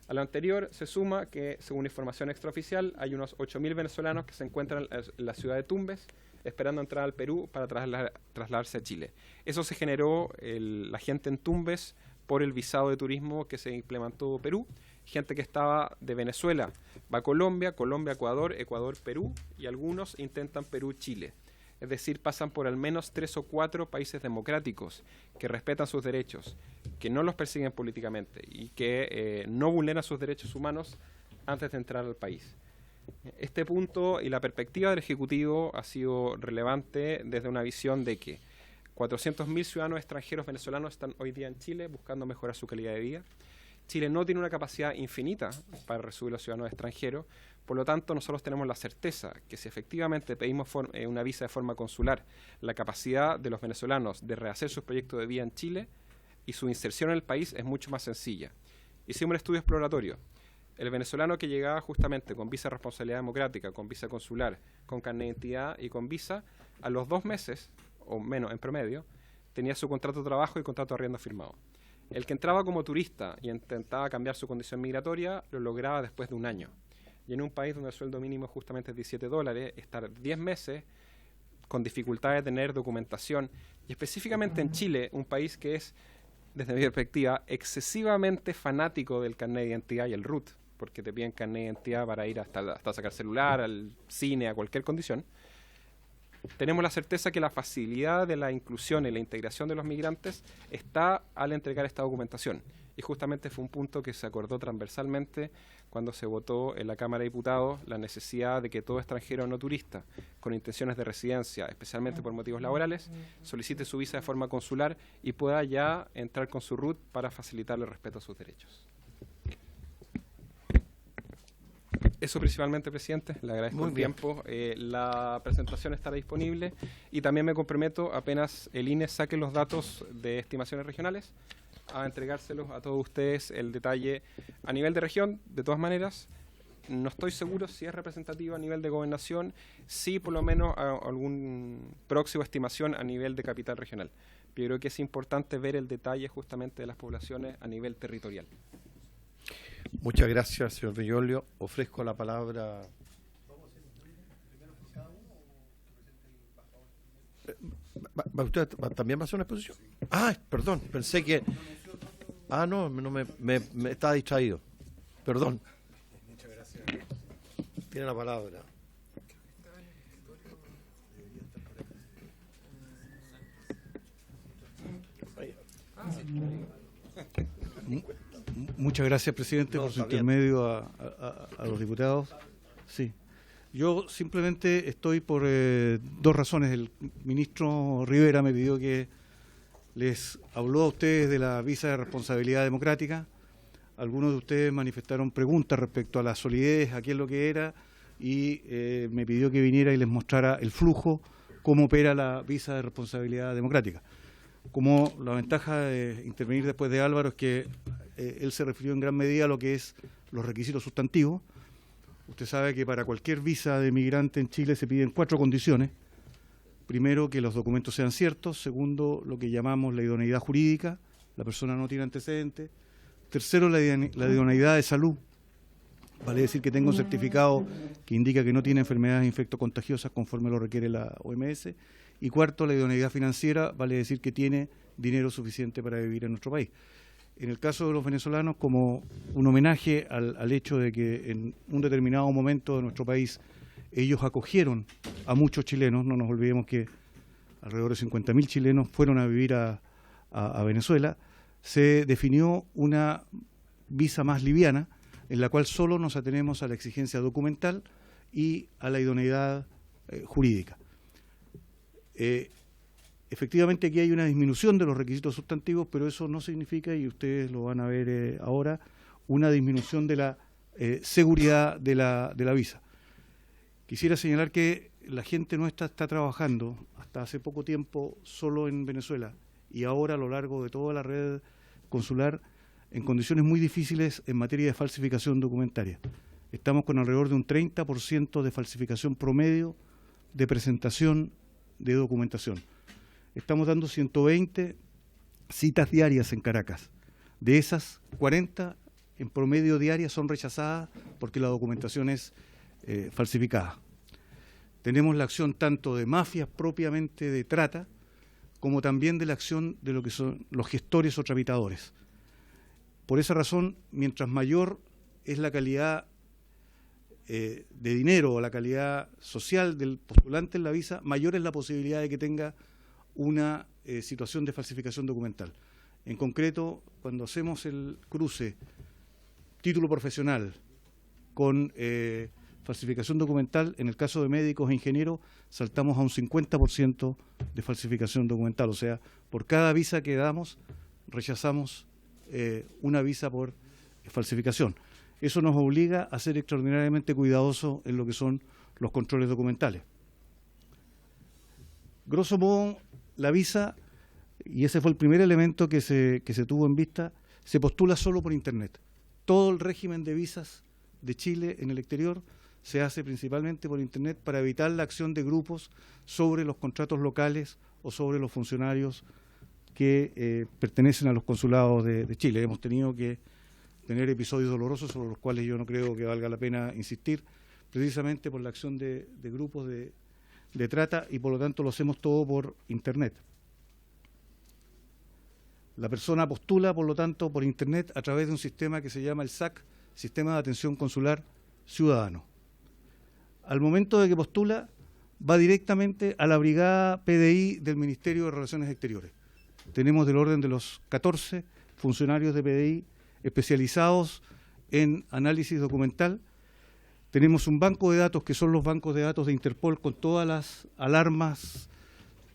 A lo anterior se suma que, según información extraoficial, hay unos 8.000 venezolanos que se encuentran en la ciudad de Tumbes, esperando entrar al Perú para trasladarse a Chile. Eso se generó la gente en Tumbes por el visado de turismo que se implementó Perú. Gente que estaba de Venezuela va a Colombia, Colombia, Ecuador, Ecuador, Perú, y algunos intentan Perú, Chile. Es decir, pasan por al menos 3 o 4 países democráticos que respetan sus derechos, que no los persiguen políticamente y que no vulneran sus derechos humanos antes de entrar al país. Este punto y la perspectiva del Ejecutivo ha sido relevante desde una visión de que 400.000 ciudadanos extranjeros venezolanos están hoy día en Chile buscando mejorar su calidad de vida. Chile no tiene una capacidad infinita para recibir a los ciudadanos extranjeros, por lo tanto nosotros tenemos la certeza que si efectivamente pedimos una visa de forma consular, la capacidad de los venezolanos de rehacer sus proyectos de vida en Chile y su inserción en el país es mucho más sencilla. Hicimos un estudio exploratorio. El venezolano que llegaba justamente con visa de responsabilidad democrática, con visa consular, con carnet de identidad y con visa, a los 2 meses, o menos en promedio, tenía su contrato de trabajo y contrato de arriendo firmado. El que entraba como turista y intentaba cambiar su condición migratoria, lo lograba después de 1 año. Y en un país donde el sueldo mínimo justamente es $17, estar 10 meses con dificultad de tener documentación, y específicamente en Chile, un país que es, desde mi perspectiva, excesivamente fanático del carnet de identidad y el RUT, porque te piden carnet de identidad para ir hasta sacar celular, al cine, a cualquier condición. Tenemos la certeza que la facilidad de la inclusión y la integración de los migrantes está al entregar esta documentación. Y justamente fue un punto que se acordó transversalmente cuando se votó en la Cámara de Diputados la necesidad de que todo extranjero no turista con intenciones de residencia, especialmente por motivos laborales, solicite su visa de forma consular y pueda ya entrar con su RUT para facilitarle el respeto a sus derechos. Eso principalmente, presidente. Le agradezco el tiempo. La presentación estará disponible y también me comprometo, apenas el INE saque los datos de estimaciones regionales, a entregárselos a todos ustedes el detalle a nivel de región. De todas maneras, no estoy seguro si es representativo a nivel de gobernación, sí por lo menos a algún próximo estimación a nivel de capital regional. Yo creo que es importante ver el detalle justamente de las poblaciones a nivel territorial. Muchas gracias, señor Villolio. Ofrezco la palabra. ¿Usted también va a hacer una exposición? Ah, perdón, pensé que... Ah, no, me estaba distraído. Perdón. Muchas gracias. Tiene la palabra. Muchas gracias, presidente, por su intermedio a los diputados. Sí. Yo simplemente estoy por 2 razones. El ministro Rivera me pidió que les habló a ustedes de la visa de responsabilidad democrática. Algunos de ustedes manifestaron preguntas respecto a la solidez, a qué es lo que era, y me pidió que viniera y les mostrara el flujo, cómo opera la visa de responsabilidad democrática. Como la ventaja de intervenir después de Álvaro es que él se refirió en gran medida a lo que es los requisitos sustantivos. Usted sabe que para cualquier visa de migrante en Chile se piden 4 condiciones. Primero, que los documentos sean ciertos. Segundo, lo que llamamos la idoneidad jurídica, la persona no tiene antecedentes. Tercero, la idoneidad de salud, vale decir que tenga un certificado que indica que no tiene enfermedades infectocontagiosas conforme lo requiere la OMS. Y cuarto, la idoneidad financiera, vale decir que tiene dinero suficiente para vivir en nuestro país. En el caso de los venezolanos, como un homenaje al hecho de que en un determinado momento de nuestro país ellos acogieron a muchos chilenos, no nos olvidemos que alrededor de 50.000 chilenos fueron a vivir a Venezuela, se definió una visa más liviana, en la cual solo nos atenemos a la exigencia documental y a la idoneidad jurídica. Efectivamente aquí hay una disminución de los requisitos sustantivos, pero eso no significa, y ustedes lo van a ver ahora, una disminución de la seguridad de la visa. Quisiera señalar que la gente nuestra está trabajando hasta hace poco tiempo solo en Venezuela y ahora a lo largo de toda la red consular en condiciones muy difíciles en materia de falsificación documentaria. Estamos con alrededor de un 30% de falsificación promedio de presentación de documentación. Estamos dando 120 citas diarias en Caracas. De esas, 40 en promedio diarias son rechazadas porque la documentación es falsificada. Tenemos la acción tanto de mafias propiamente de trata, como también de la acción de lo que son los gestores o tramitadores. Por esa razón, mientras mayor es la calidad de dinero o la calidad social del postulante en la visa, mayor es la posibilidad de que tenga una situación de falsificación documental. En concreto, cuando hacemos el cruce título profesional con falsificación documental, en el caso de médicos e ingenieros, saltamos a un 50% de falsificación documental. O sea, por cada visa que damos, rechazamos una visa por falsificación. Eso nos obliga a ser extraordinariamente cuidadosos en lo que son los controles documentales. Grosso modo, la visa, y ese fue el primer elemento que se tuvo en vista, se postula solo por Internet. Todo el régimen de visas de Chile en el exterior se hace principalmente por Internet para evitar la acción de grupos sobre los contratos locales o sobre los funcionarios que pertenecen a los consulados de Chile. Hemos tenido que tener episodios dolorosos sobre los cuales yo no creo que valga la pena insistir, precisamente por la acción de grupos de trata, y por lo tanto lo hacemos todo por Internet. La persona postula, por lo tanto, por Internet a través de un sistema que se llama el SAC, Sistema de Atención Consular Ciudadano. Al momento de que postula, va directamente a la brigada PDI del Ministerio de Relaciones Exteriores. Tenemos del orden de los 14 funcionarios de PDI especializados en análisis documental. Tenemos un banco de datos que son los bancos de datos de Interpol con todas las alarmas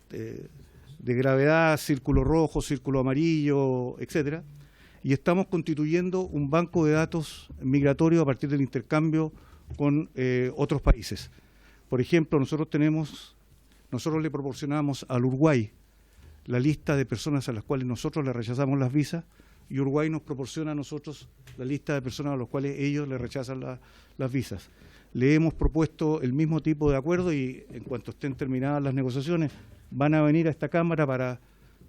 de gravedad, círculo rojo, círculo amarillo, etcétera. Y estamos constituyendo un banco de datos migratorio a partir del intercambio con otros países. Por ejemplo, nosotros le proporcionamos al Uruguay la lista de personas a las cuales nosotros le rechazamos las visas, y Uruguay nos proporciona a nosotros la lista de personas a las cuales ellos le rechazan las visas. Le hemos propuesto el mismo tipo de acuerdo y en cuanto estén terminadas las negociaciones van a venir a esta Cámara para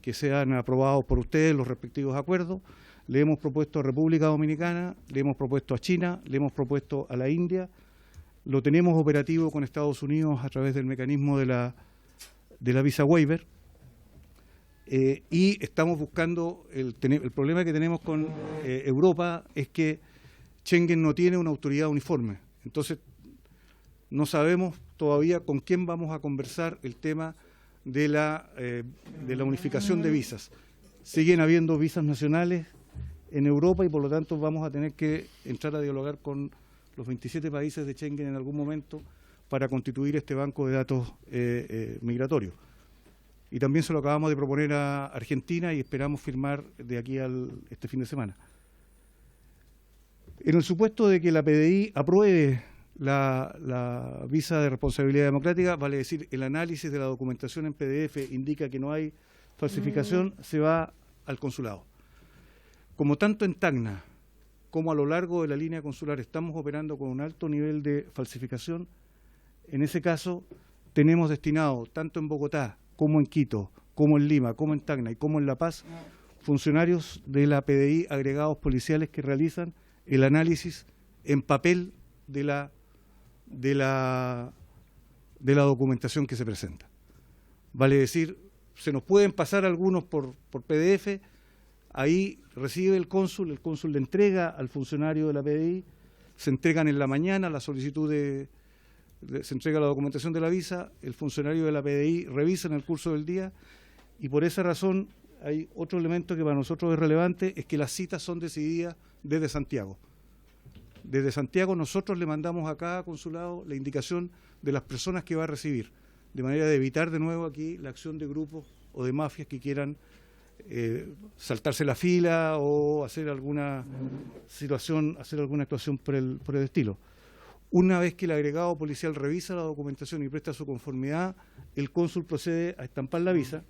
que sean aprobados por ustedes los respectivos acuerdos. Le hemos propuesto a República Dominicana, le hemos propuesto a China, le hemos propuesto a la India. Lo tenemos operativo con Estados Unidos a través del mecanismo de la visa waiver. Y estamos buscando, el problema que tenemos con Europa es que Schengen no tiene una autoridad uniforme. Entonces, no sabemos todavía con quién vamos a conversar el tema de la unificación de visas. Siguen habiendo visas nacionales en Europa y por lo tanto vamos a tener que entrar a dialogar con los 27 países de Schengen en algún momento para constituir este banco de datos migratorios. Y también se lo acabamos de proponer a Argentina y esperamos firmar de aquí este fin de semana. En el supuesto de que la PDI apruebe la visa de responsabilidad democrática, vale decir, el análisis de la documentación en PDF indica que no hay falsificación, se va al consulado. Como tanto en Tacna como a lo largo de la línea consular estamos operando con un alto nivel de falsificación, en ese caso tenemos destinado, tanto en Bogotá como en Quito, como en Lima, como en Tacna y como en La Paz, funcionarios de la PDI agregados policiales que realizan el análisis en papel de la documentación que se presenta. Vale decir, se nos pueden pasar algunos por PDF, ahí recibe el cónsul le entrega al funcionario de la PDI, se entregan en la mañana la solicitud se entrega la documentación de la visa, el funcionario de la PDI revisa en el curso del día, y por esa razón hay otro elemento que para nosotros es relevante, es que las citas son decididas desde Santiago. Desde Santiago nosotros le mandamos a cada consulado la indicación de las personas que va a recibir, de manera de evitar de nuevo aquí la acción de grupos o de mafias que quieran saltarse la fila o hacer alguna situación, hacer alguna actuación por el estilo. Una vez que el agregado policial revisa la documentación y presta su conformidad, el cónsul procede a estampar la visa,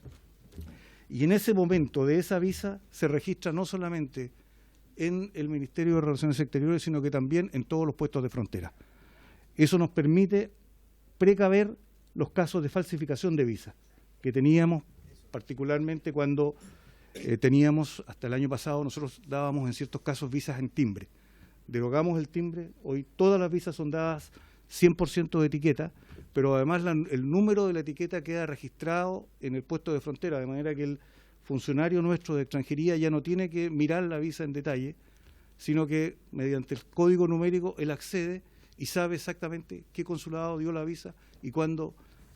y en ese momento de esa visa se registra no solamente en el Ministerio de Relaciones Exteriores, sino que también en todos los puestos de frontera. Eso nos permite precaver los casos de falsificación de visa que teníamos, particularmente cuando teníamos, hasta el año pasado, nosotros dábamos en ciertos casos visas en timbre. Derogamos el timbre, hoy todas las visas son dadas 100% de etiqueta, pero además el número de la etiqueta queda registrado en el puesto de frontera, de manera que el funcionario nuestro de extranjería ya no tiene que mirar la visa en detalle, sino que mediante el código numérico él accede y sabe exactamente qué consulado dio la visa y cuándo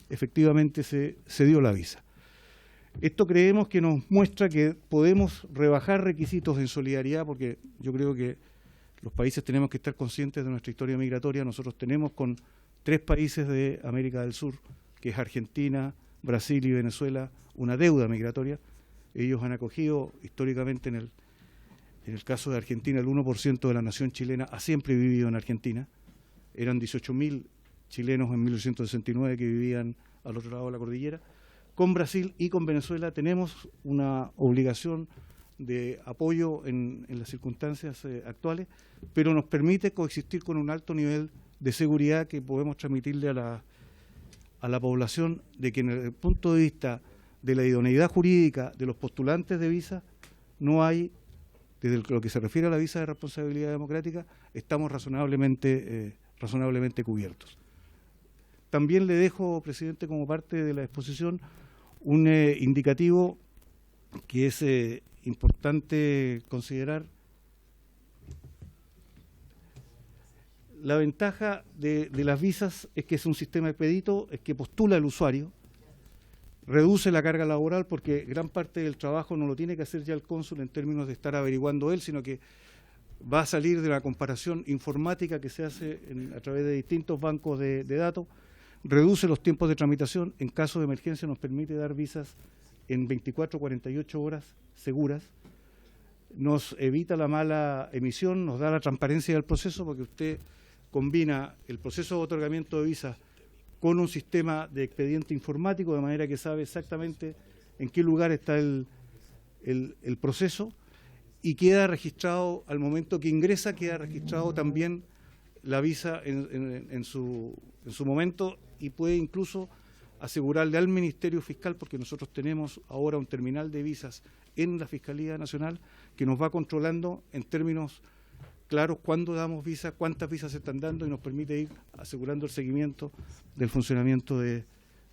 efectivamente se dio la visa. Esto creemos que nos muestra que podemos rebajar requisitos en solidaridad, porque yo creo que los países tenemos que estar conscientes de nuestra historia migratoria. Nosotros tenemos con 3 países de América del Sur, que es Argentina, Brasil y Venezuela, una deuda migratoria. Ellos han acogido históricamente, en el caso de Argentina, el 1% de la nación chilena ha siempre vivido en Argentina. Eran 18.000 chilenos en 1869 que vivían al otro lado de la cordillera. Con Brasil y con Venezuela tenemos una obligación de apoyo en las circunstancias actuales, pero nos permite coexistir con un alto nivel de seguridad que podemos transmitirle a la población, de que desde el punto de vista de la idoneidad jurídica de los postulantes de visa, no hay, desde lo que se refiere a la visa de responsabilidad democrática, estamos razonablemente cubiertos. También le dejo, presidente, como parte de la exposición, un indicativo que es importante considerar. La ventaja de las visas es que es un sistema expedito, es que postula el usuario, reduce la carga laboral porque gran parte del trabajo no lo tiene que hacer ya el cónsul en términos de estar averiguando él, sino que va a salir de la comparación informática que se hace a través de distintos bancos de datos, reduce los tiempos de tramitación, en caso de emergencia nos permite dar visas en 24 o 48 horas seguras, nos evita la mala emisión, nos da la transparencia del proceso, porque usted combina el proceso de otorgamiento de visas con un sistema de expediente informático, de manera que sabe exactamente en qué lugar está el proceso, y queda registrado, al momento que ingresa, queda registrado también la visa en su momento, y puede incluso asegurarle al Ministerio Fiscal, porque nosotros tenemos ahora un terminal de visas en la Fiscalía Nacional que nos va controlando en términos claros cuándo damos visas, cuántas visas se están dando, y nos permite ir asegurando el seguimiento del funcionamiento de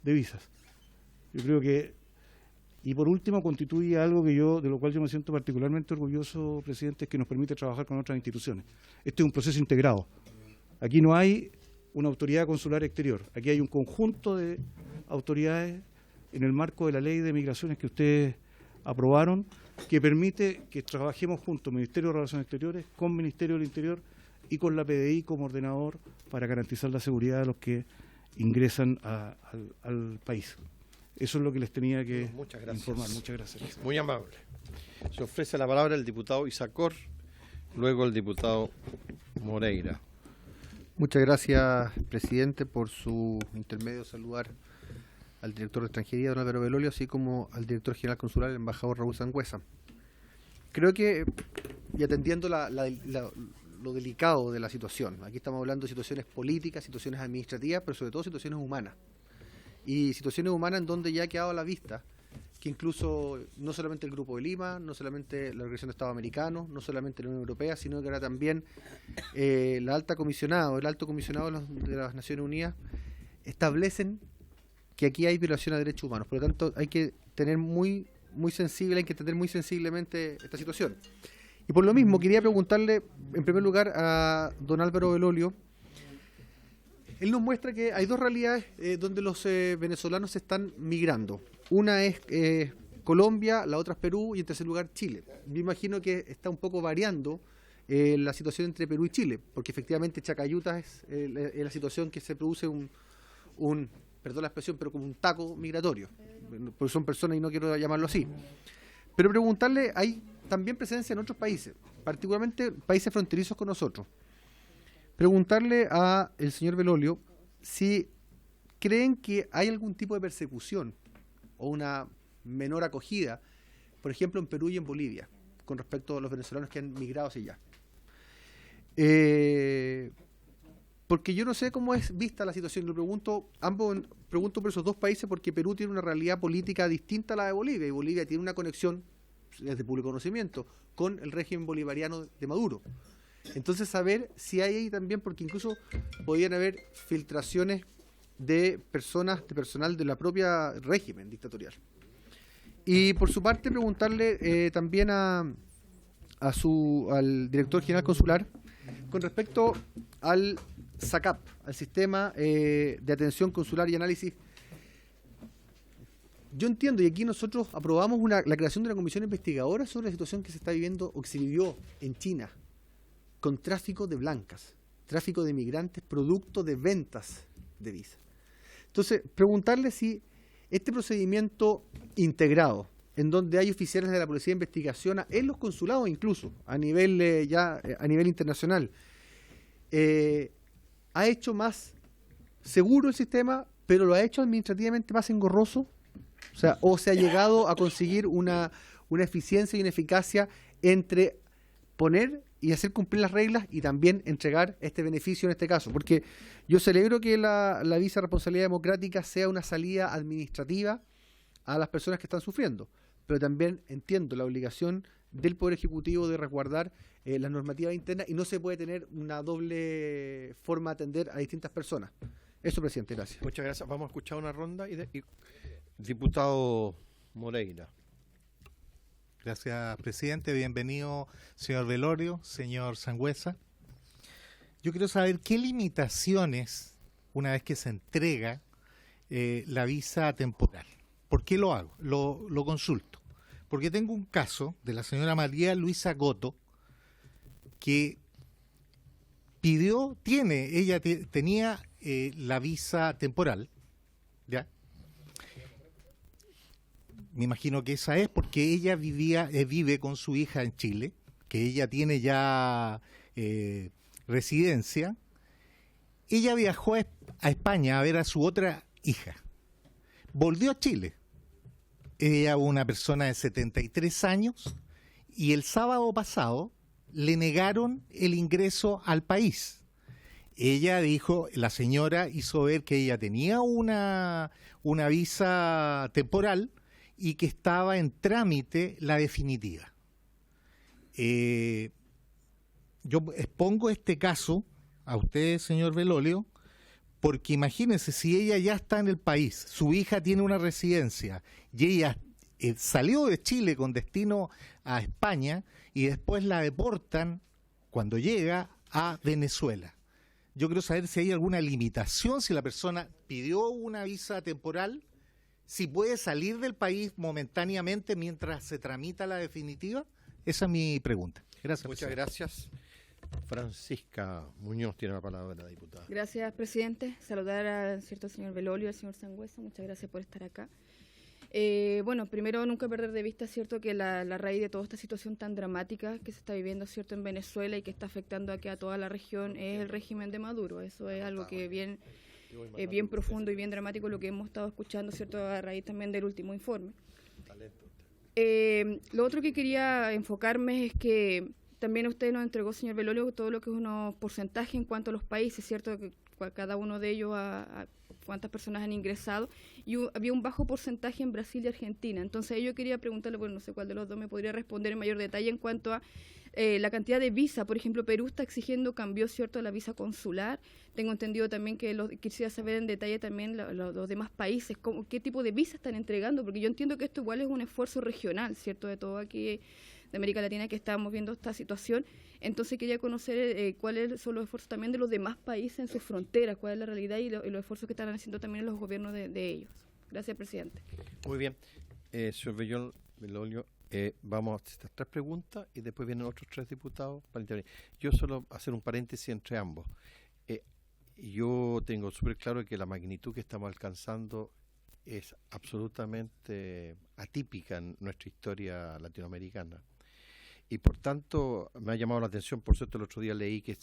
visas. Yo creo que, y por último, constituye algo de lo cual yo me siento particularmente orgulloso, presidente, es que nos permite trabajar con otras instituciones. Este es un proceso integrado. Aquí no hay una autoridad consular exterior, aquí hay un conjunto de autoridades en el marco de la ley de migraciones que ustedes aprobaron, que permite que trabajemos juntos, Ministerio de Relaciones Exteriores, con Ministerio del Interior y con la PDI como ordenador, para garantizar la seguridad de los que ingresan al país. Eso es lo que les tenía que informar. Muchas gracias. Muy amable. Se ofrece la palabra el diputado Isacor, luego el diputado Moreira. Muchas gracias, presidente, por su intermedio. Saludar al director de Extranjería, don Álvaro Belolio, así como al director general consular, el embajador Raúl Sangüesa. Creo que, y atendiendo lo delicado de la situación, aquí estamos hablando de situaciones políticas, situaciones administrativas, pero sobre todo situaciones humanas. Y situaciones humanas en donde ya ha quedado a la vista que incluso no solamente el Grupo de Lima, no solamente la Organización de Estados Americanos, no solamente la Unión Europea, sino que ahora también el alto comisionado de las Naciones Unidas establecen que aquí hay violación a derechos humanos. Por lo tanto, hay que tener muy sensible, hay que entender muy sensiblemente esta situación. Y por lo mismo, quería preguntarle, en primer lugar, a don Álvaro Belolio. Él nos muestra que hay dos realidades donde los venezolanos están migrando. Una es Colombia, la otra es Perú y en tercer lugar Chile. Me imagino que está un poco variando la situación entre Perú y Chile, porque efectivamente Chacayuta es la situación que se produce perdón la expresión, pero como un taco migratorio, porque son personas y no quiero llamarlo así. Pero preguntarle, hay también presencia en otros países, particularmente países fronterizos con nosotros. Preguntarle a el señor Belolio si creen que hay algún tipo de persecución o una menor acogida, por ejemplo, en Perú y en Bolivia, con respecto a los venezolanos que han migrado hacia allá. Porque yo no sé cómo es vista la situación. Lo pregunto por esos dos países porque Perú tiene una realidad política distinta a la de Bolivia y Bolivia tiene una conexión, es de público conocimiento, con el régimen bolivariano de Maduro. Entonces, saber si hay ahí también, porque incluso podían haber filtraciones de personal de la propia régimen dictatorial. Y por su parte, preguntarle también al director general consular con respecto al SACAP, al Sistema de Atención Consular y Análisis. Yo entiendo, y aquí nosotros aprobamos la creación de una comisión investigadora sobre la situación que se está viviendo o que se vivió en China, con tráfico de blancas, tráfico de migrantes, producto de ventas de visa. Entonces, preguntarle si este procedimiento integrado, en donde hay oficiales de la Policía de Investigación, en los consulados incluso, a nivel internacional, ha hecho más seguro el sistema, pero lo ha hecho administrativamente más engorroso, o se ha llegado a conseguir una eficiencia y una eficacia entre poner y hacer cumplir las reglas y también entregar este beneficio en este caso, porque yo celebro que la visa responsabilidad democrática sea una salida administrativa a las personas que están sufriendo, pero también entiendo la obligación del Poder Ejecutivo de resguardar las normativas internas y no se puede tener una doble forma de atender a distintas personas. Eso, presidente, gracias. Muchas gracias. Vamos a escuchar una ronda diputado Moreira. Gracias, presidente. Bienvenido, señor Belolio, señor Sangüesa. Yo quiero saber qué limitaciones, una vez que se entrega la visa temporal. ¿Por qué lo hago? Lo consulto. Porque tengo un caso de la señora María Luisa Goto, que tenía la visa temporal, ¿ya? Me imagino que esa es porque ella vive con su hija en Chile, que ella tiene ya residencia. Ella viajó a España a ver a su otra hija. Volvió a Chile. Ella una persona de 73 años y el sábado pasado le negaron el ingreso al país. Ella dijo, la señora hizo ver que ella tenía una visa temporal y que estaba en trámite la definitiva. Yo expongo este caso a usted, señor Belolio, porque imagínese, si ella ya está en el país, su hija tiene una residencia y ella salió de Chile con destino a España y después la deportan cuando llega a Venezuela. Yo quiero saber si hay alguna limitación, si la persona pidió una visa temporal, si puede salir del país momentáneamente mientras se tramita la definitiva. Esa es mi pregunta. Gracias. Muchas gracias. Francisca Muñoz tiene la palabra, diputada. Gracias, presidente. Saludar al señor Belolio y al señor Sangüesa. Muchas gracias por estar acá. Bueno, primero nunca perder de vista, cierto, que la raíz de toda esta situación tan dramática que se está viviendo, cierto, en Venezuela y que está afectando aquí a toda la región es el régimen de Maduro. Eso es algo que bien profundo y bien dramático, lo que hemos estado escuchando, cierto, a raíz también del último informe. Lo otro que quería enfocarme es que también usted nos entregó, señor Belolio, todo lo que es unos porcentajes en cuanto a los países, ¿cierto? Que cada uno de ellos a cuántas personas han ingresado, y había un bajo porcentaje en Brasil y Argentina. Entonces yo quería preguntarle, bueno, no sé cuál de los dos me podría responder en mayor detalle en cuanto a la cantidad de visa. Por ejemplo, Perú está exigiendo cambio, ¿cierto?, de la visa consular. Tengo entendido también que quisiera saber en detalle también los demás países, qué tipo de visa están entregando, porque yo entiendo que esto igual es un esfuerzo regional, ¿cierto?, de todo aquí de América Latina que estábamos viendo esta situación. Entonces quería conocer cuáles son los esfuerzos también de los demás países en sus fronteras, cuál es la realidad y los esfuerzos que están haciendo también los gobiernos de ellos. Gracias, presidente. Muy bien. Señor Belolio, vamos a estas 3 preguntas y después vienen otros 3 diputados para intervenir. Yo solo hacer un paréntesis entre ambos. Yo tengo súper claro que la magnitud que estamos alcanzando es absolutamente atípica en nuestra historia latinoamericana. Y por tanto me ha llamado la atención, por cierto el otro día leí que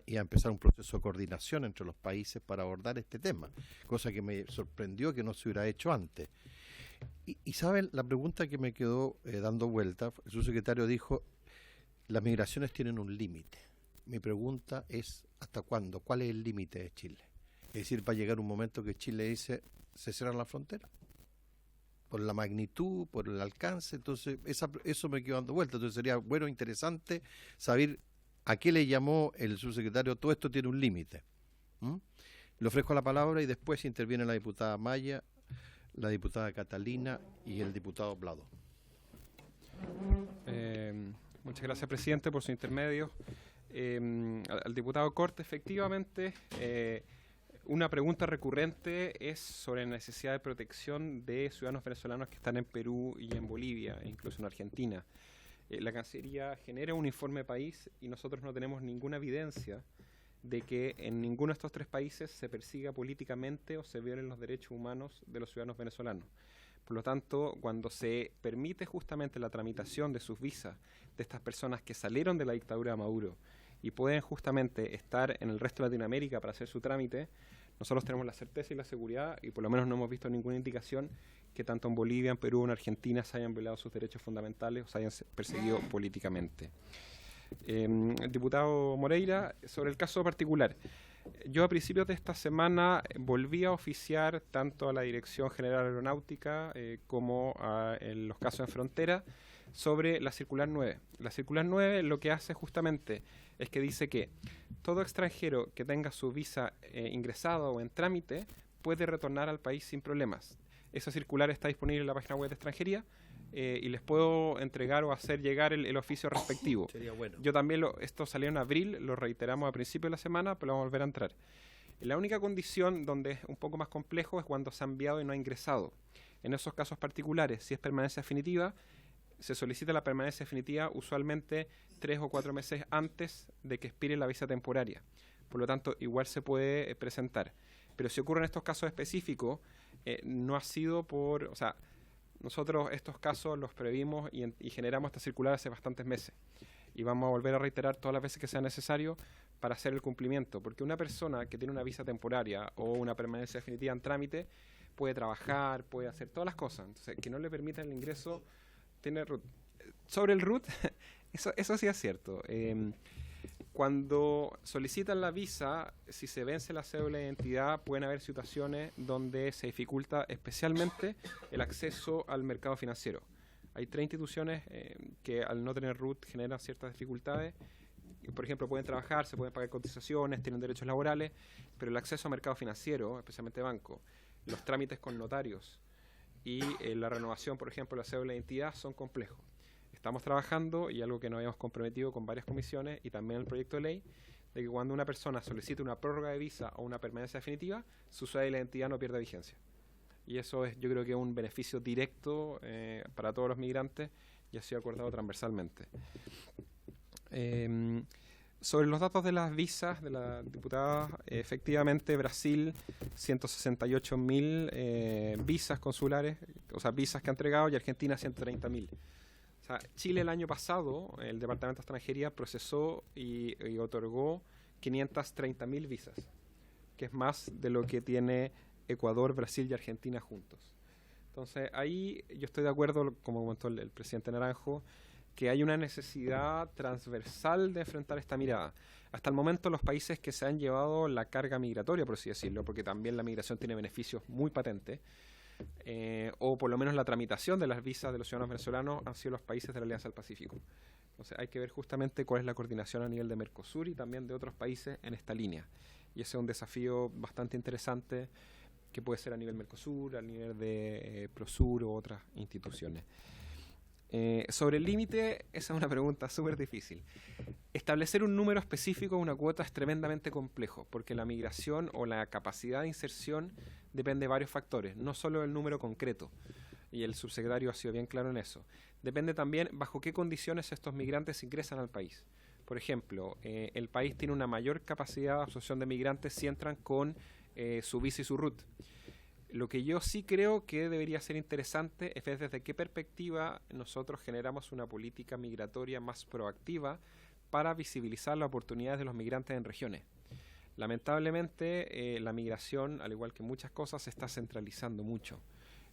iba a empezar un proceso de coordinación entre los países para abordar este tema, cosa que me sorprendió que no se hubiera hecho antes. Y saben, la pregunta que me quedó dando vuelta, el subsecretario dijo, las migraciones tienen un límite. Mi pregunta es, ¿hasta cuándo? ¿Cuál es el límite de Chile? Es decir, va a llegar un momento que Chile dice, se cierran las fronteras por la magnitud, por el alcance. Entonces eso me quedó dando vuelta. Entonces sería bueno, interesante saber a qué le llamó el subsecretario. Todo esto tiene un límite. Le ofrezco la palabra y después interviene la diputada Maya, la diputada Catalina y el diputado Blado. Muchas gracias, presidente, por su intermedio. Al diputado Corte, efectivamente, una pregunta recurrente es sobre la necesidad de protección de ciudadanos venezolanos que están en Perú y en Bolivia, e incluso en Argentina. La Cancillería genera un informe país y nosotros no tenemos ninguna evidencia de que en ninguno de estos 3 países se persiga políticamente o se violen los derechos humanos de los ciudadanos venezolanos. Por lo tanto, cuando se permite justamente la tramitación de sus visas de estas personas que salieron de la dictadura de Maduro y pueden justamente estar en el resto de Latinoamérica para hacer su trámite, nosotros tenemos la certeza y la seguridad, y por lo menos no hemos visto ninguna indicación que tanto en Bolivia, en Perú o en Argentina se hayan violado sus derechos fundamentales o se hayan perseguido políticamente. El diputado Moreira, sobre el caso particular, yo a principios de esta semana volví a oficiar tanto a la Dirección General Aeronáutica como en los casos en frontera sobre la circular 9. La circular 9 lo que hace justamente es que dice que todo extranjero que tenga su visa ingresada o en trámite puede retornar al país sin problemas. Esa circular está disponible en la página web de extranjería y les puedo entregar o hacer llegar el oficio respectivo. Sería bueno. Yo también, esto salió en abril, lo reiteramos a principio de la semana, pero vamos a volver a entrar. La única condición donde es un poco más complejo es cuando se ha enviado y no ha ingresado. En esos casos particulares, si es permanencia definitiva, se solicita la permanencia definitiva usualmente 3 o 4 meses antes de que expire la visa temporaria. Por lo tanto, igual se puede presentar. Pero si ocurren estos casos específicos, no ha sido por... O sea, nosotros estos casos los previmos y generamos esta circular hace bastantes meses. Y vamos a volver a reiterar todas las veces que sea necesario para hacer el cumplimiento. Porque una persona que tiene una visa temporaria o una permanencia definitiva en trámite puede trabajar, puede hacer todas las cosas. Entonces, que no le permitan el ingreso... Sobre el RUT, eso sí es cierto. Cuando solicitan la visa, si se vence la cédula de identidad, pueden haber situaciones donde se dificulta especialmente el acceso al mercado financiero. Hay 3 instituciones que al no tener RUT generan ciertas dificultades. Por ejemplo, pueden trabajar, se pueden pagar cotizaciones, tienen derechos laborales, pero el acceso al mercado financiero, especialmente banco, los trámites con notarios, y la renovación, por ejemplo, de la cédula de identidad son complejos. Estamos trabajando, y algo que nos habíamos comprometido con varias comisiones y también el proyecto de ley, de que cuando una persona solicite una prórroga de visa o una permanencia definitiva, su cédula de identidad no pierda vigencia. Y eso es, yo creo que es un beneficio directo para todos los migrantes y ha sido acordado transversalmente. Sobre los datos de las visas de la diputada, efectivamente Brasil 168.000 visas consulares, o sea, visas que ha entregado, y Argentina 130.000. O sea, Chile el año pasado, el Departamento de Extranjería procesó y otorgó 530.000 visas, que es más de lo que tiene Ecuador, Brasil y Argentina juntos. Entonces, ahí yo estoy de acuerdo, como comentó el presidente Naranjo, que hay una necesidad transversal de enfrentar esta mirada. Hasta el momento los países que se han llevado la carga migratoria, por así decirlo, porque también la migración tiene beneficios muy patentes, o por lo menos la tramitación de las visas de los ciudadanos venezolanos han sido los países de la Alianza del Pacífico. Entonces hay que ver justamente cuál es la coordinación a nivel de Mercosur y también de otros países en esta línea. Y ese es un desafío bastante interesante que puede ser a nivel Mercosur, a nivel de Prosur u otras instituciones. Sobre el límite, esa es una pregunta súper difícil. Establecer un número específico de una cuota es tremendamente complejo, porque la migración o la capacidad de inserción depende de varios factores, no solo del número concreto, y el subsecretario ha sido bien claro en eso. Depende también bajo qué condiciones estos migrantes ingresan al país. Por ejemplo, el país tiene una mayor capacidad de absorción de migrantes si entran con su visa y su RUT. Lo que yo sí creo que debería ser interesante es ver desde qué perspectiva nosotros generamos una política migratoria más proactiva para visibilizar las oportunidades de los migrantes en regiones. Lamentablemente, la migración, al igual que muchas cosas, se está centralizando mucho,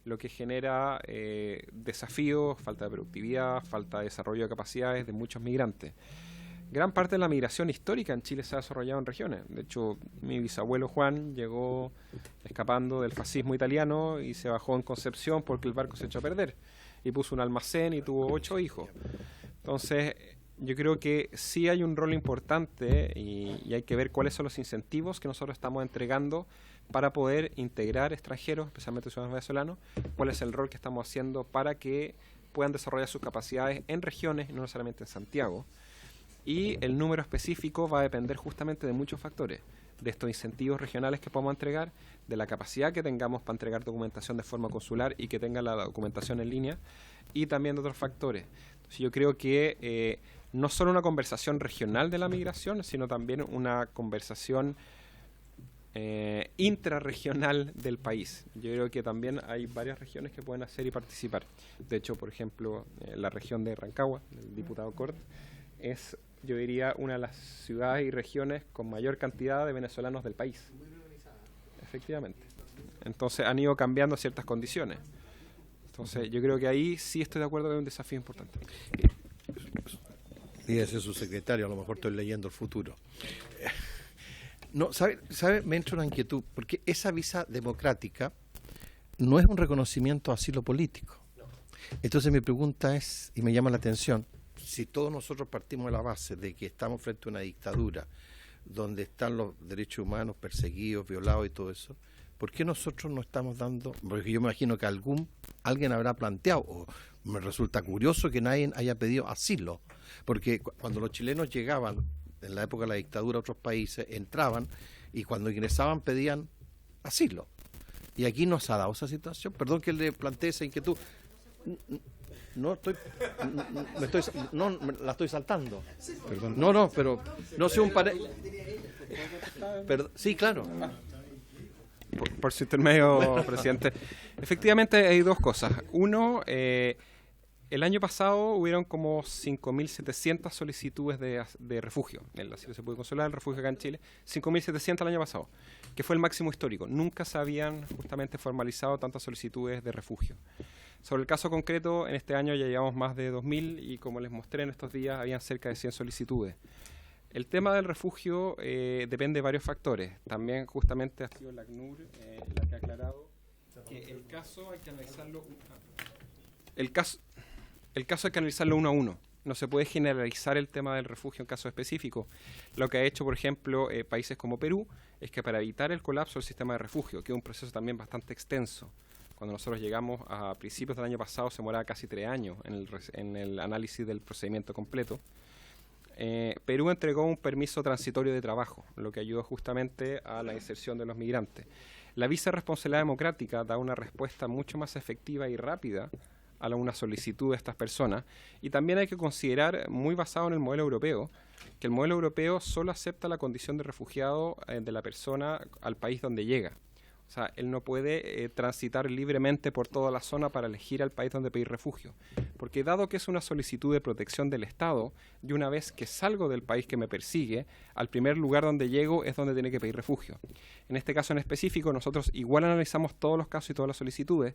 lo que genera desafíos, falta de productividad, falta de desarrollo de capacidades de muchos migrantes. Gran parte de la migración histórica en Chile se ha desarrollado en regiones. De hecho, mi bisabuelo Juan llegó escapando del fascismo italiano y se bajó en Concepción porque el barco se echó a perder. Y puso un almacén y tuvo 8 hijos. Entonces, yo creo que sí hay un rol importante y hay que ver cuáles son los incentivos que nosotros estamos entregando para poder integrar extranjeros, especialmente ciudadanos venezolanos, cuál es el rol que estamos haciendo para que puedan desarrollar sus capacidades en regiones y no necesariamente en Santiago. Y el número específico va a depender justamente de muchos factores, de estos incentivos regionales que podamos entregar, de la capacidad que tengamos para entregar documentación de forma consular y que tenga la documentación en línea, y también de otros factores. Entonces yo creo que no solo una conversación regional de la migración, sino también una conversación intrarregional del país. Yo creo que también hay varias regiones que pueden hacer y participar. De hecho, por ejemplo, la región de Rancagua, el diputado Cort, es, yo diría, una de las ciudades y regiones con mayor cantidad de venezolanos del país. Efectivamente. Entonces han ido cambiando ciertas condiciones. Entonces yo creo que ahí sí estoy de acuerdo que es un desafío importante. Fíjese, su secretario, a lo mejor estoy leyendo el futuro. No, ¿sabe? Me entra una inquietud, porque esa visa democrática no es un reconocimiento a asilo político. Entonces mi pregunta es, y me llama la atención, si todos nosotros partimos de la base de que estamos frente a una dictadura donde están los derechos humanos perseguidos, violados y todo eso, ¿por qué nosotros no estamos dando? Porque yo me imagino que alguien habrá planteado, o me resulta curioso que nadie haya pedido asilo, porque cuando los chilenos llegaban en la época de la dictadura a otros países, entraban y cuando ingresaban pedían asilo. Y aquí no se ha dado esa situación. Perdón que le plantee esa inquietud. No la estoy saltando. Perdón. No, pero no sé un sí, claro. Por su intermedio, presidente. Efectivamente hay dos cosas. Uno, el año pasado hubieron como 5.700 solicitudes de refugio. El asilo se puede consolar, el refugio acá en Chile. 5.700 el año pasado, que fue el máximo histórico. Nunca se habían justamente formalizado tantas solicitudes de refugio. Sobre el caso concreto, en este año ya llevamos más de 2.000 y como les mostré en estos días, habían cerca de 100 solicitudes. El tema del refugio depende de varios factores. También justamente ha sido la ACNUR la que ha aclarado que el caso hay que analizarlo hay que analizarlo uno a uno. No se puede generalizar el tema del refugio en casos específicos. Lo que ha hecho, por ejemplo, países como Perú, es que para evitar el colapso del sistema de refugio, que es un proceso también bastante extenso, cuando nosotros llegamos a principios del año pasado se demoraba casi 3 años en el análisis del procedimiento completo, Perú entregó un permiso transitorio de trabajo, lo que ayudó justamente a la inserción de los migrantes. La visa de responsabilidad democrática da una respuesta mucho más efectiva y rápida a una solicitud de estas personas, y también hay que considerar, muy basado en el modelo europeo, que el modelo europeo solo acepta la condición de refugiado de la persona al país donde llega. O sea, él no puede transitar libremente por toda la zona para elegir al país donde pedir refugio. Porque dado que es una solicitud de protección del Estado, y una vez que salgo del país que me persigue, al primer lugar donde llego es donde tiene que pedir refugio. En este caso en específico, nosotros igual analizamos todos los casos y todas las solicitudes,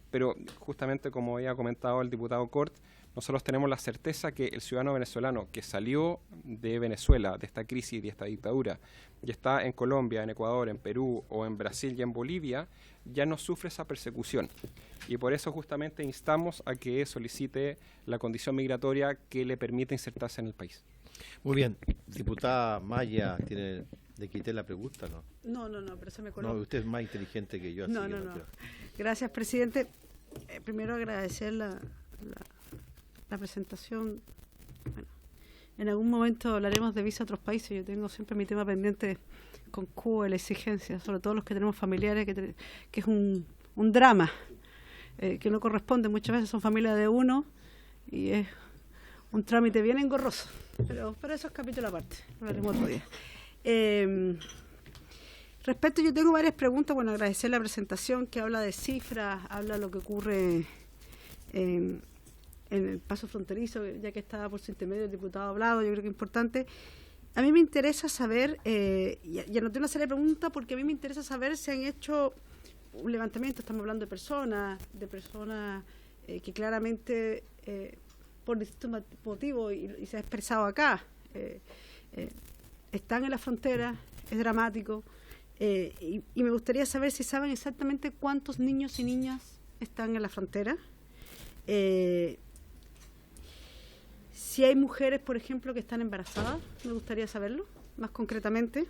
pero justamente como había comentado el diputado Cort, nosotros tenemos la certeza que el ciudadano venezolano que salió de Venezuela, de esta crisis y de esta dictadura, y está en Colombia, en Ecuador, en Perú o en Brasil y en Bolivia, ya no sufre esa persecución. Y por eso justamente instamos a que solicite la condición migratoria que le permita insertarse en el país. Muy bien. Diputada Maya, ¿tiene de quité la pregunta? No, pero se me coló. No, usted es más inteligente que yo. Así No. Gracias, presidente. Primero agradecer la presentación. Bueno, en algún momento hablaremos de visa a otros países. Yo tengo siempre mi tema pendiente con Cuba y la exigencia, sobre todo los que tenemos familiares, que es un drama que no corresponde. Muchas veces son familias de uno y es un trámite bien engorroso. Pero eso es capítulo aparte. Hablaremos otro día. Respecto, yo tengo varias preguntas. Bueno, agradecer la presentación que habla de cifras, habla de lo que ocurre en el paso fronterizo, ya que estaba por su intermedio el diputado Hablado, yo creo que es importante. A mí me interesa saber, y anoté una serie de preguntas porque a mí me interesa saber si han hecho un levantamiento, estamos hablando de personas que claramente por distintos motivos y se ha expresado acá, están en la frontera, es dramático, y me gustaría saber si saben exactamente cuántos niños y niñas están en la frontera. Si hay mujeres, por ejemplo, que están embarazadas, me gustaría saberlo, más concretamente.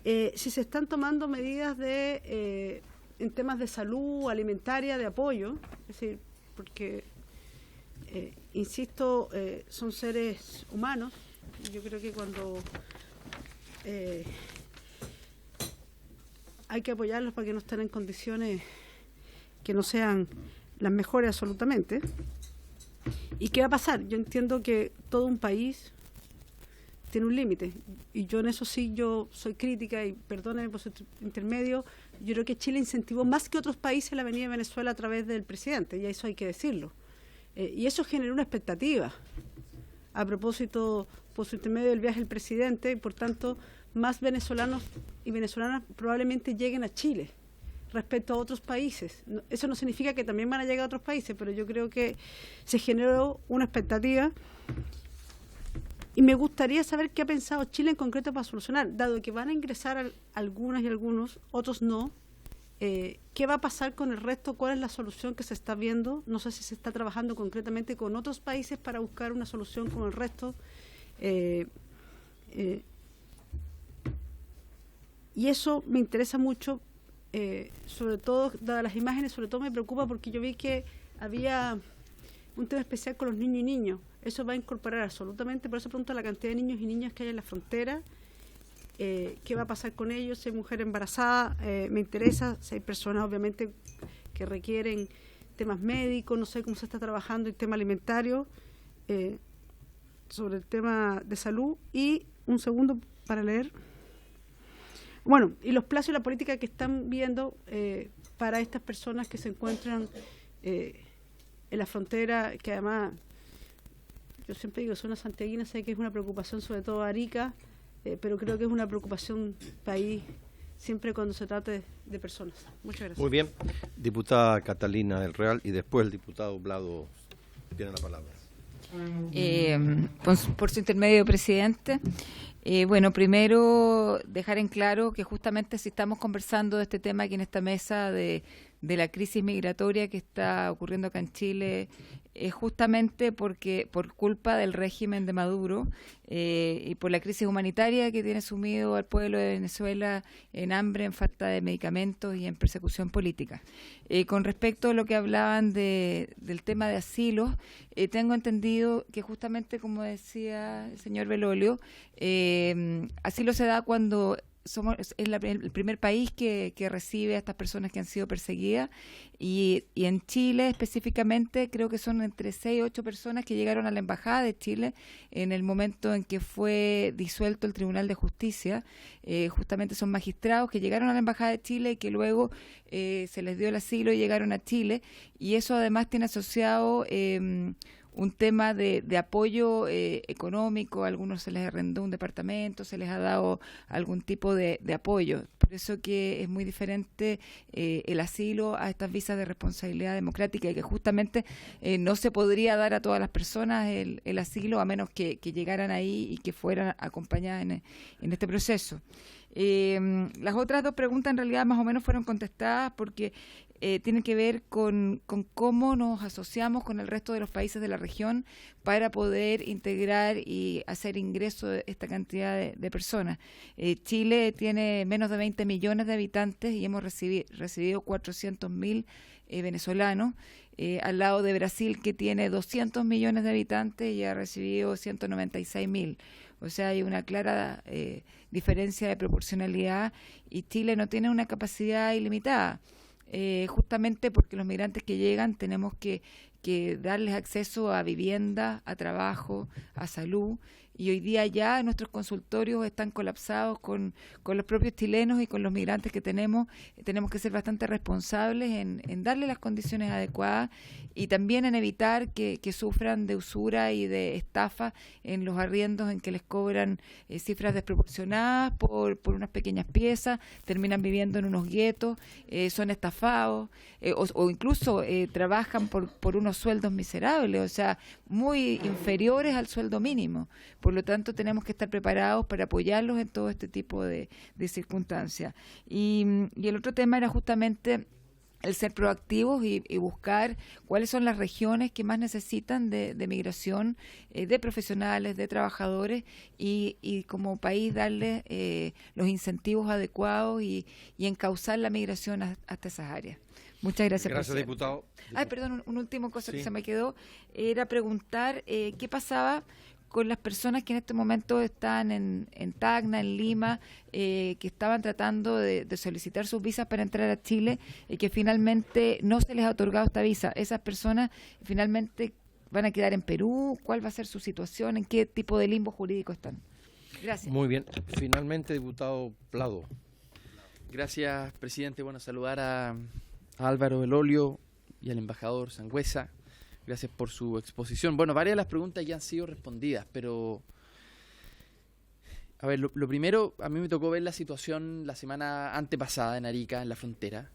Si se están tomando medidas en temas de salud, alimentaria, de apoyo, es decir, porque, insisto, son seres humanos. Yo creo que cuando hay que apoyarlos para que no estén en condiciones que no sean las mejores absolutamente. ¿Y qué va a pasar? Yo entiendo que todo un país tiene un límite, y yo en eso sí, yo soy crítica, y perdónenme por su intermedio, yo creo que Chile incentivó más que otros países la venida de Venezuela a través del presidente, y eso hay que decirlo. Y eso generó una expectativa, a propósito, por su intermedio del viaje del presidente, y por tanto, más venezolanos y venezolanas probablemente lleguen a Chile respecto a otros países. Eso no significa que también van a llegar a otros países, pero yo creo que se generó una expectativa, y me gustaría saber qué ha pensado Chile en concreto para solucionar, dado que van a ingresar algunas y algunos, otros no. ¿Qué va a pasar con el resto? ¿Cuál es la solución que se está viendo? No sé si se está trabajando concretamente con otros países para buscar una solución con el resto. Y eso me interesa mucho, sobre todo, dadas las imágenes, sobre todo me preocupa porque yo vi que había un tema especial con los niños y niños. Eso va a incorporar absolutamente, por eso pregunto la cantidad de niños y niñas que hay en la frontera, qué va a pasar con ellos, si hay mujer embarazada, me interesa, si hay personas obviamente que requieren temas médicos, no sé cómo se está trabajando el tema alimentario, sobre el tema de salud. Y un segundo para leer. Bueno, y los plazos y la política que están viendo para estas personas que se encuentran en la frontera, que además, yo siempre digo, son las santiaguinas, sé que es una preocupación sobre todo Arica, pero creo que es una preocupación país siempre cuando se trate de personas. Muchas gracias. Muy bien. Diputada Catalina del Real, y después el diputado Blado tiene la palabra. Por su intermedio, presidente. Bueno, primero dejar en claro que justamente si estamos conversando de este tema aquí en esta mesa de la crisis migratoria que está ocurriendo acá en Chile, es justamente porque por culpa del régimen de Maduro y por la crisis humanitaria que tiene sumido al pueblo de Venezuela en hambre, en falta de medicamentos y en persecución política. Con respecto a lo que hablaban del tema de asilos, tengo entendido que justamente, como decía el señor Belolio, asilo se da cuando es el primer país que recibe a estas personas que han sido perseguidas, y en Chile específicamente creo que son entre 6 y 8 personas que llegaron a la Embajada de Chile en el momento en que fue disuelto el Tribunal de Justicia. Justamente son magistrados que llegaron a la Embajada de Chile y que luego se les dio el asilo y llegaron a Chile, y eso además tiene asociado un tema de apoyo económico. A algunos se les arrendó un departamento, se les ha dado algún tipo de apoyo. Por eso que es muy diferente el asilo a estas visas de responsabilidad democrática, y que justamente no se podría dar a todas las personas el asilo a menos que llegaran ahí y que fueran acompañadas en este proceso. Las otras dos preguntas en realidad más o menos fueron contestadas porque tienen que ver con cómo nos asociamos con el resto de los países de la región para poder integrar y hacer ingreso de esta cantidad de personas. Chile tiene menos de 20 millones de habitantes y hemos recibido 400.000 venezolanos, al lado de Brasil, que tiene 200 millones de habitantes y ha recibido 196.000. O sea, hay una clara diferencia de proporcionalidad, y Chile no tiene una capacidad ilimitada. Justamente porque los migrantes que llegan tenemos que darles acceso a vivienda, a trabajo, a salud, y hoy día ya nuestros consultorios están colapsados con los propios chilenos y con los migrantes que tenemos. Tenemos que ser bastante responsables en darle las condiciones adecuadas y también en evitar que sufran de usura y de estafa en los arriendos, en que les cobran cifras desproporcionadas por unas pequeñas piezas, terminan viviendo en unos guetos, son estafados o incluso trabajan por unos sueldos miserables, o sea, muy inferiores al sueldo mínimo. Por lo tanto, tenemos que estar preparados para apoyarlos en todo este tipo de circunstancias. Y el otro tema era justamente el ser proactivos y buscar cuáles son las regiones que más necesitan de migración, de profesionales, de trabajadores, y como país darles los incentivos adecuados y encauzar la migración hasta esas áreas. Muchas gracias, presidente. Diputado. Perdón, una última cosa que Sí. se me quedó, era preguntar qué pasaba con las personas que en este momento están en Tacna, en Lima, que estaban tratando de solicitar sus visas para entrar a Chile y que finalmente no se les ha otorgado esta visa. Esas personas finalmente van a quedar en Perú. ¿Cuál va a ser su situación? ¿En qué tipo de limbo jurídico están? Gracias. Muy bien. Finalmente, diputado Plado. Gracias, presidente. Bueno, saludar a Álvaro Belolio y al embajador Sangüesa. Gracias por su exposición. Bueno, varias de las preguntas ya han sido respondidas, pero a ver, lo primero, a mí me tocó ver la situación la semana antepasada en Arica, en la frontera.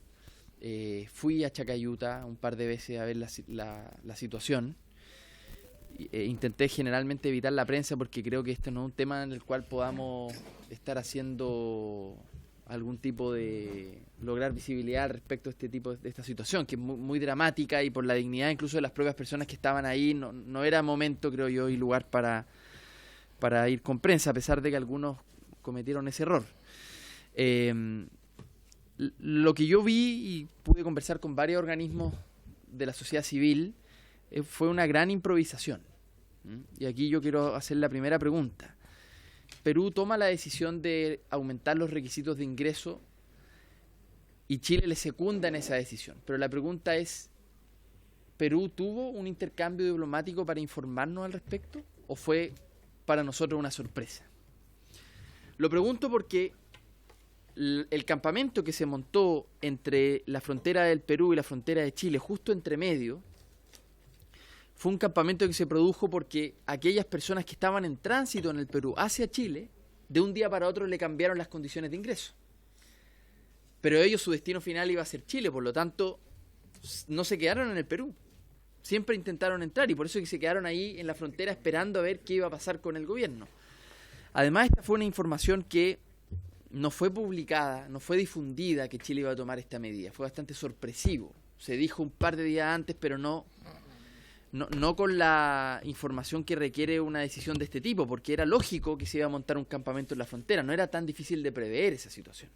Fui a Chacayuta un par de veces a ver la situación. Intenté generalmente evitar la prensa porque creo que este no es un tema en el cual podamos estar haciendo algún tipo de lograr visibilidad respecto a este tipo de esta situación, que es muy dramática, y por la dignidad incluso de las propias personas que estaban ahí, no era momento, creo yo, y lugar para ir con prensa, a pesar de que algunos cometieron ese error. Lo que yo vi, y pude conversar con varios organismos de la sociedad civil, fue una gran improvisación. Y aquí yo quiero hacer la primera pregunta. Perú toma la decisión de aumentar los requisitos de ingreso y Chile le secunda en esa decisión. Pero la pregunta es, ¿Perú tuvo un intercambio diplomático para informarnos al respecto o fue para nosotros una sorpresa? Lo pregunto porque el campamento que se montó entre la frontera del Perú y la frontera de Chile, justo entre medio, fue un campamento que se produjo porque aquellas personas que estaban en tránsito en el Perú hacia Chile, de un día para otro le cambiaron las condiciones de ingreso. Pero ellos, su destino final iba a ser Chile, por lo tanto, no se quedaron en el Perú. Siempre intentaron entrar y por eso que se quedaron ahí en la frontera esperando a ver qué iba a pasar con el gobierno. Además, esta fue una información que no fue publicada, no fue difundida que Chile iba a tomar esta medida. Fue bastante sorpresivo. Se dijo un par de días antes, pero no con la información que requiere una decisión de este tipo, porque era lógico que se iba a montar un campamento en la frontera, no era tan difícil de prever esa situación.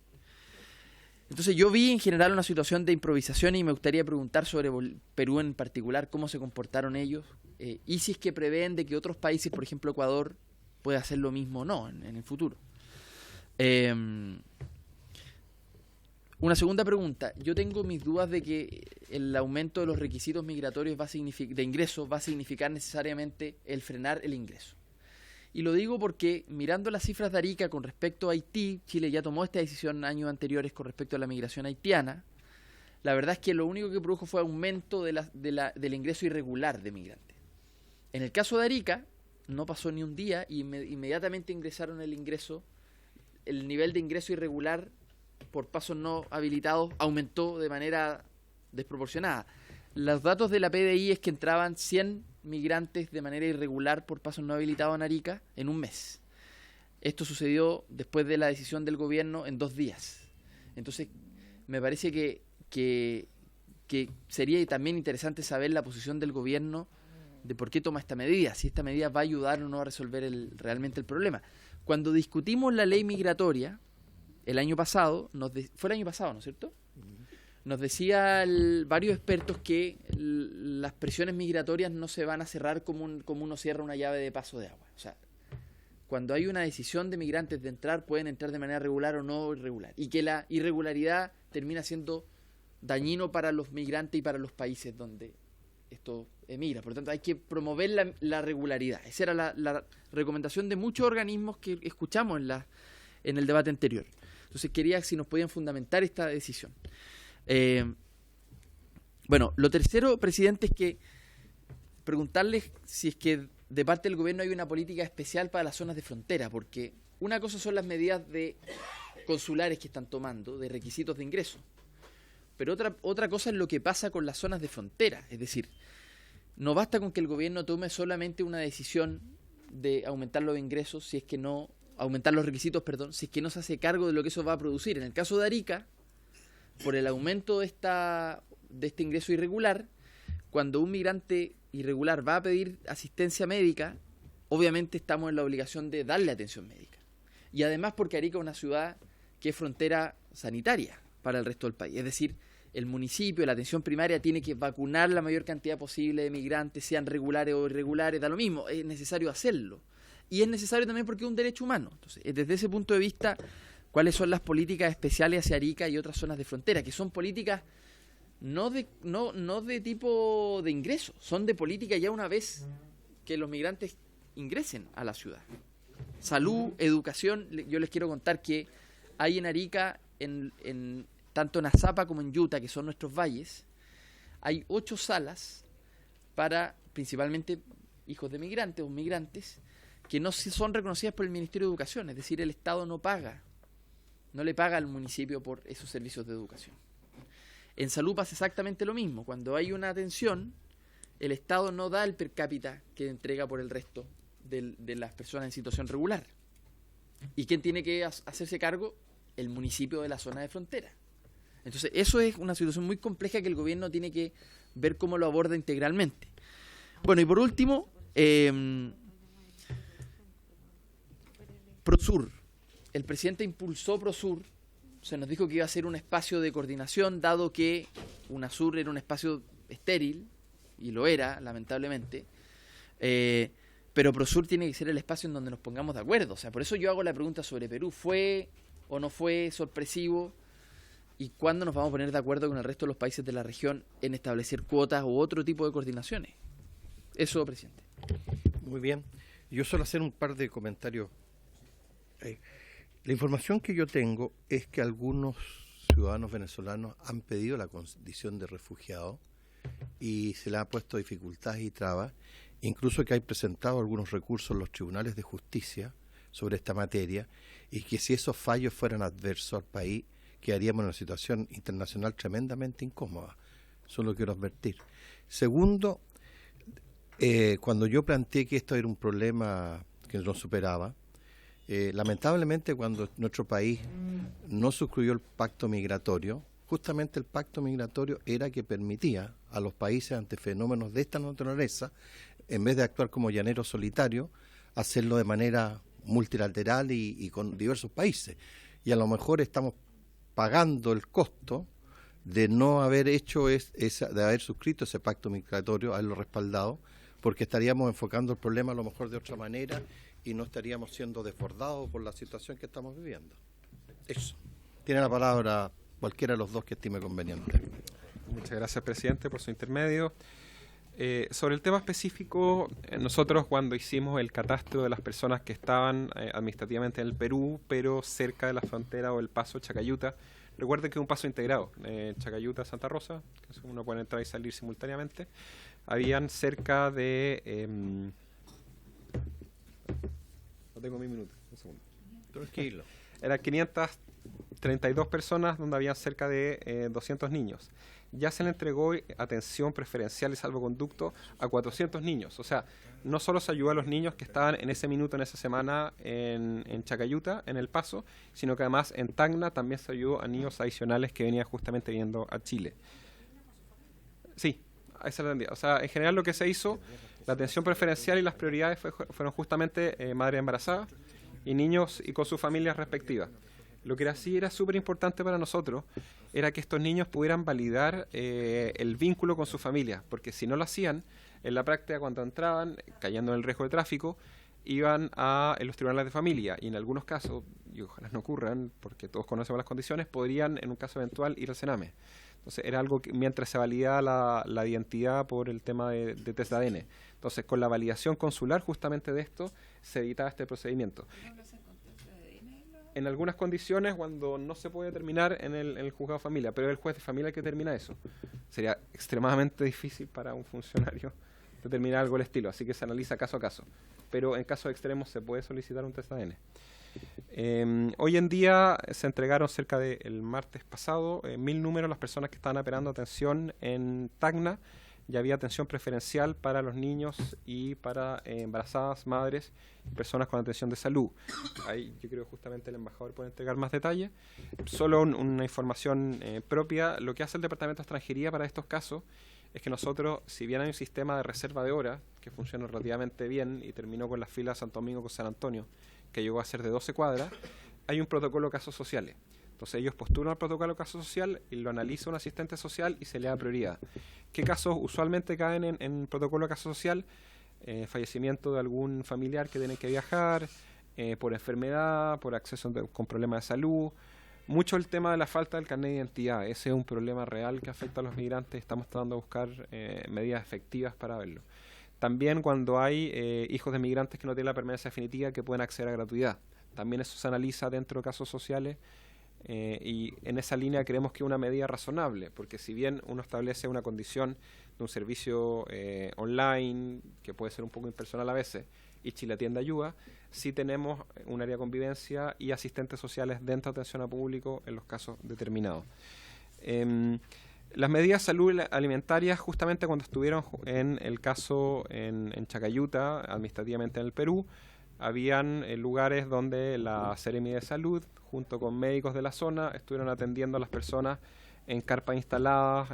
Entonces yo vi en general una situación de improvisación y me gustaría preguntar sobre Perú en particular, cómo se comportaron ellos, y si es que prevén de que otros países, por ejemplo Ecuador, pueda hacer lo mismo o no en el futuro. Una segunda pregunta. Yo tengo mis dudas de que el aumento de los requisitos migratorios de ingreso va a significar necesariamente el frenar el ingreso. Y lo digo porque mirando las cifras de Arica con respecto a Haití, Chile ya tomó esta decisión años anteriores con respecto a la migración haitiana. La verdad es que lo único que produjo fue aumento del ingreso irregular de migrantes. En el caso de Arica, no pasó ni un día y inmediatamente ingresaron el nivel de ingreso irregular por pasos no habilitados aumentó de manera desproporcionada. Los datos de la PDI es que entraban 100 migrantes de manera irregular por pasos no habilitados en Arica en un mes. Esto sucedió después de la decisión del gobierno en 2 días. Entonces, me parece que sería también interesante saber la posición del gobierno de por qué toma esta medida, si esta medida va a ayudar o no a resolver realmente el problema. Cuando discutimos la ley migratoria, el año pasado, fue el año pasado, ¿no es cierto? Nos decían varios expertos que las presiones migratorias no se van a cerrar como uno cierra una llave de paso de agua. O sea, cuando hay una decisión de migrantes de entrar, pueden entrar de manera regular o no irregular. Y que la irregularidad termina siendo dañino para los migrantes y para los países donde esto emigra. Por lo tanto, hay que promover la regularidad. Esa era la recomendación de muchos organismos que escuchamos en el debate anterior. Entonces, quería si nos podían fundamentar esta decisión. Bueno, lo tercero, presidente, es que preguntarles si es que de parte del gobierno hay una política especial para las zonas de frontera, porque una cosa son las medidas consulares que están tomando, de requisitos de ingreso, pero otra cosa es lo que pasa con las zonas de frontera. Es decir, no basta con que el gobierno tome solamente una decisión de aumentar los ingresos, aumentar los requisitos, si es que no se hace cargo de lo que eso va a producir. En el caso de Arica, por el aumento de este ingreso irregular, cuando un migrante irregular va a pedir asistencia médica, obviamente estamos en la obligación de darle atención médica. Y además porque Arica es una ciudad que es frontera sanitaria para el resto del país. Es decir, el municipio, la atención primaria, tiene que vacunar la mayor cantidad posible de migrantes, sean regulares o irregulares, da lo mismo, es necesario hacerlo. Y es necesario también porque es un derecho humano. Entonces, desde ese punto de vista, ¿cuáles son las políticas especiales hacia Arica y otras zonas de frontera? Que son políticas no de tipo de ingreso, son de política ya una vez que los migrantes ingresen a la ciudad. Salud, educación. Yo les quiero contar que hay en Arica, tanto en Azapa como en Yuta, que son nuestros valles, hay 8 salas para principalmente hijos de migrantes o migrantes que no son reconocidas por el Ministerio de Educación. Es decir, el Estado no le paga al municipio por esos servicios de educación. En salud pasa exactamente lo mismo. Cuando hay una atención, el Estado no da el per cápita que entrega por el resto de las personas en situación regular. ¿Y quién tiene que hacerse cargo? El municipio de la zona de frontera. Entonces, eso es una situación muy compleja que el gobierno tiene que ver cómo lo aborda integralmente. Bueno, y por último, Prosur. El presidente impulsó Prosur. Se nos dijo que iba a ser un espacio de coordinación, dado que UNASUR era un espacio estéril, y lo era, lamentablemente. Pero Prosur tiene que ser el espacio en donde nos pongamos de acuerdo. O sea, por eso yo hago la pregunta sobre Perú. ¿Fue o no fue sorpresivo? ¿Y cuándo nos vamos a poner de acuerdo con el resto de los países de la región en establecer cuotas u otro tipo de coordinaciones? Eso, presidente. Muy bien. Yo suelo hacer un par de comentarios. La información que yo tengo es que algunos ciudadanos venezolanos han pedido la condición de refugiado y se le ha puesto dificultades y trabas, incluso que hay presentado algunos recursos en los tribunales de justicia sobre esta materia, y que si esos fallos fueran adversos al país, quedaríamos en una situación internacional tremendamente incómoda. Solo quiero advertir. Segundo, cuando yo planteé que esto era un problema que no superaba, lamentablemente cuando nuestro país no suscribió el pacto migratorio, justamente el pacto migratorio era que permitía a los países ante fenómenos de esta naturaleza, en vez de actuar como llaneros solitarios, hacerlo de manera multilateral y con diversos países. Y a lo mejor estamos pagando el costo de no haber hecho de haber suscrito ese pacto migratorio, haberlo respaldado, porque estaríamos enfocando el problema a lo mejor de otra manera y no estaríamos siendo desbordados por la situación que estamos viviendo. Eso. Tiene la palabra cualquiera de los dos que estime conveniente. Muchas gracias, presidente, por su intermedio. Sobre el tema específico, nosotros cuando hicimos el catastro de las personas que estaban administrativamente en el Perú, pero cerca de la frontera o el paso Chacayuta, recuerden que es un paso integrado, Chacayuta-Santa Rosa, que uno puede entrar y salir simultáneamente. habían cerca de... no tengo mi minuto, un segundo. Tranquilo. Eran 532 personas donde habían cerca de 200 niños. Ya se le entregó atención preferencial y salvoconducto a 400 niños. O sea, no solo se ayudó a los niños que estaban en ese minuto, en esa semana en Chacayuta, en El Paso, sino que además en Tacna también se ayudó a niños adicionales que venían justamente viniendo a Chile. Sí, esa es la entendida. O sea, en general lo que se hizo, la atención preferencial y las prioridades fueron justamente madres embarazadas y niños y con sus familias respectivas. Lo que era súper importante para nosotros era que estos niños pudieran validar el vínculo con su familia, porque si no lo hacían, en la práctica cuando entraban, cayendo en el riesgo de tráfico, iban a los tribunales de familia y en algunos casos, y ojalá no ocurran, porque todos conocemos las condiciones, podrían en un caso eventual ir al Sename. Entonces era algo que mientras se validaba la identidad por el tema de test de ADN. Entonces con la validación consular justamente de esto se evitaba este procedimiento. En algunas condiciones cuando no se puede determinar en el juzgado de familia, pero es el juez de familia el que determina eso. Sería extremadamente difícil para un funcionario determinar algo del estilo, así que se analiza caso a caso. Pero en casos extremos se puede solicitar un test de ADN. Hoy en día se entregaron cerca del martes pasado 1000 números a las personas que estaban esperando atención en Tacna. Ya había atención preferencial para los niños y para embarazadas, madres y personas con atención de salud. Ahí yo creo justamente el embajador puede entregar más detalles. Solo una información propia. Lo que hace el Departamento de Extranjería para estos casos es que nosotros, si bien hay un sistema de reserva de horas que funciona relativamente bien y terminó con la fila de Santo Domingo con San Antonio, que llegó a ser de 12 cuadras, hay un protocolo de casos sociales. Entonces ellos postulan al protocolo de caso social y lo analiza un asistente social y se le da prioridad. ¿Qué casos usualmente caen en protocolo de caso social? Fallecimiento de algún familiar que tiene que viajar, por enfermedad, por acceso con problemas de salud. Mucho el tema de la falta del carnet de identidad. Ese es un problema real que afecta a los migrantes. Estamos tratando de buscar medidas efectivas para verlo. También cuando hay hijos de migrantes que no tienen la permanencia definitiva que pueden acceder a gratuidad. También eso se analiza dentro de casos sociales. Y en esa línea creemos que es una medida razonable, porque si bien uno establece una condición de un servicio online, que puede ser un poco impersonal a veces, y Chile Atiende ayuda, sí tenemos un área de convivencia y asistentes sociales dentro de atención a público en los casos determinados. Las medidas de salud alimentarias, justamente cuando estuvieron en el caso en Chacayuta, administrativamente en el Perú, habían lugares donde la Seremi de Salud, junto con médicos de la zona, estuvieron atendiendo a las personas en carpas instaladas,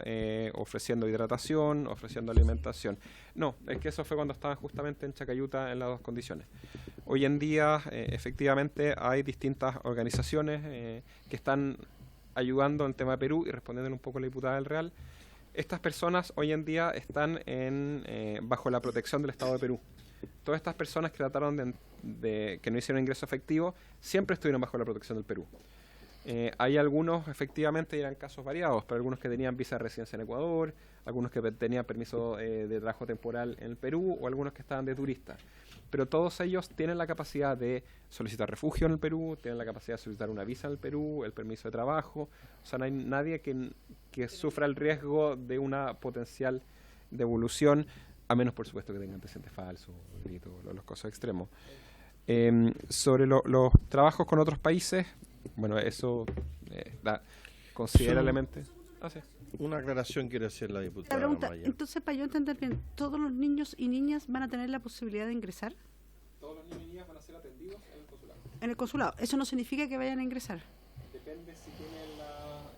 ofreciendo hidratación, ofreciendo alimentación. No, es que eso fue cuando estaban justamente en Chacayuta en las dos condiciones. Hoy en día, efectivamente, hay distintas organizaciones que están ayudando en el tema de Perú y respondiendo un poco a la diputada del Real. Estas personas hoy en día están bajo la protección del Estado de Perú. Todas estas personas que trataron que no hicieron ingreso efectivo siempre estuvieron bajo la protección del Perú. Hay algunos, efectivamente, eran casos variados, pero algunos que tenían visa de residencia en Ecuador, algunos que tenían permiso de trabajo temporal en el Perú o algunos que estaban de turistas. Pero todos ellos tienen la capacidad de solicitar refugio en el Perú, tienen la capacidad de solicitar una visa en el Perú, el permiso de trabajo. O sea, no hay nadie que sufra el riesgo de una potencial devolución, a menos, por supuesto, que tengan antecedentes falsos, delitos, los casos extremos. Sobre los trabajos con otros países, bueno, eso considerablemente... Sí. Una aclaración quiere hacer la diputada. La pregunta, Maya. entonces, para yo entender bien, ¿todos los niños y niñas van a tener la posibilidad de ingresar? Todos los niños y niñas van a ser atendidos en el consulado. En el consulado. ¿Eso no significa que vayan a ingresar? Depende si tienen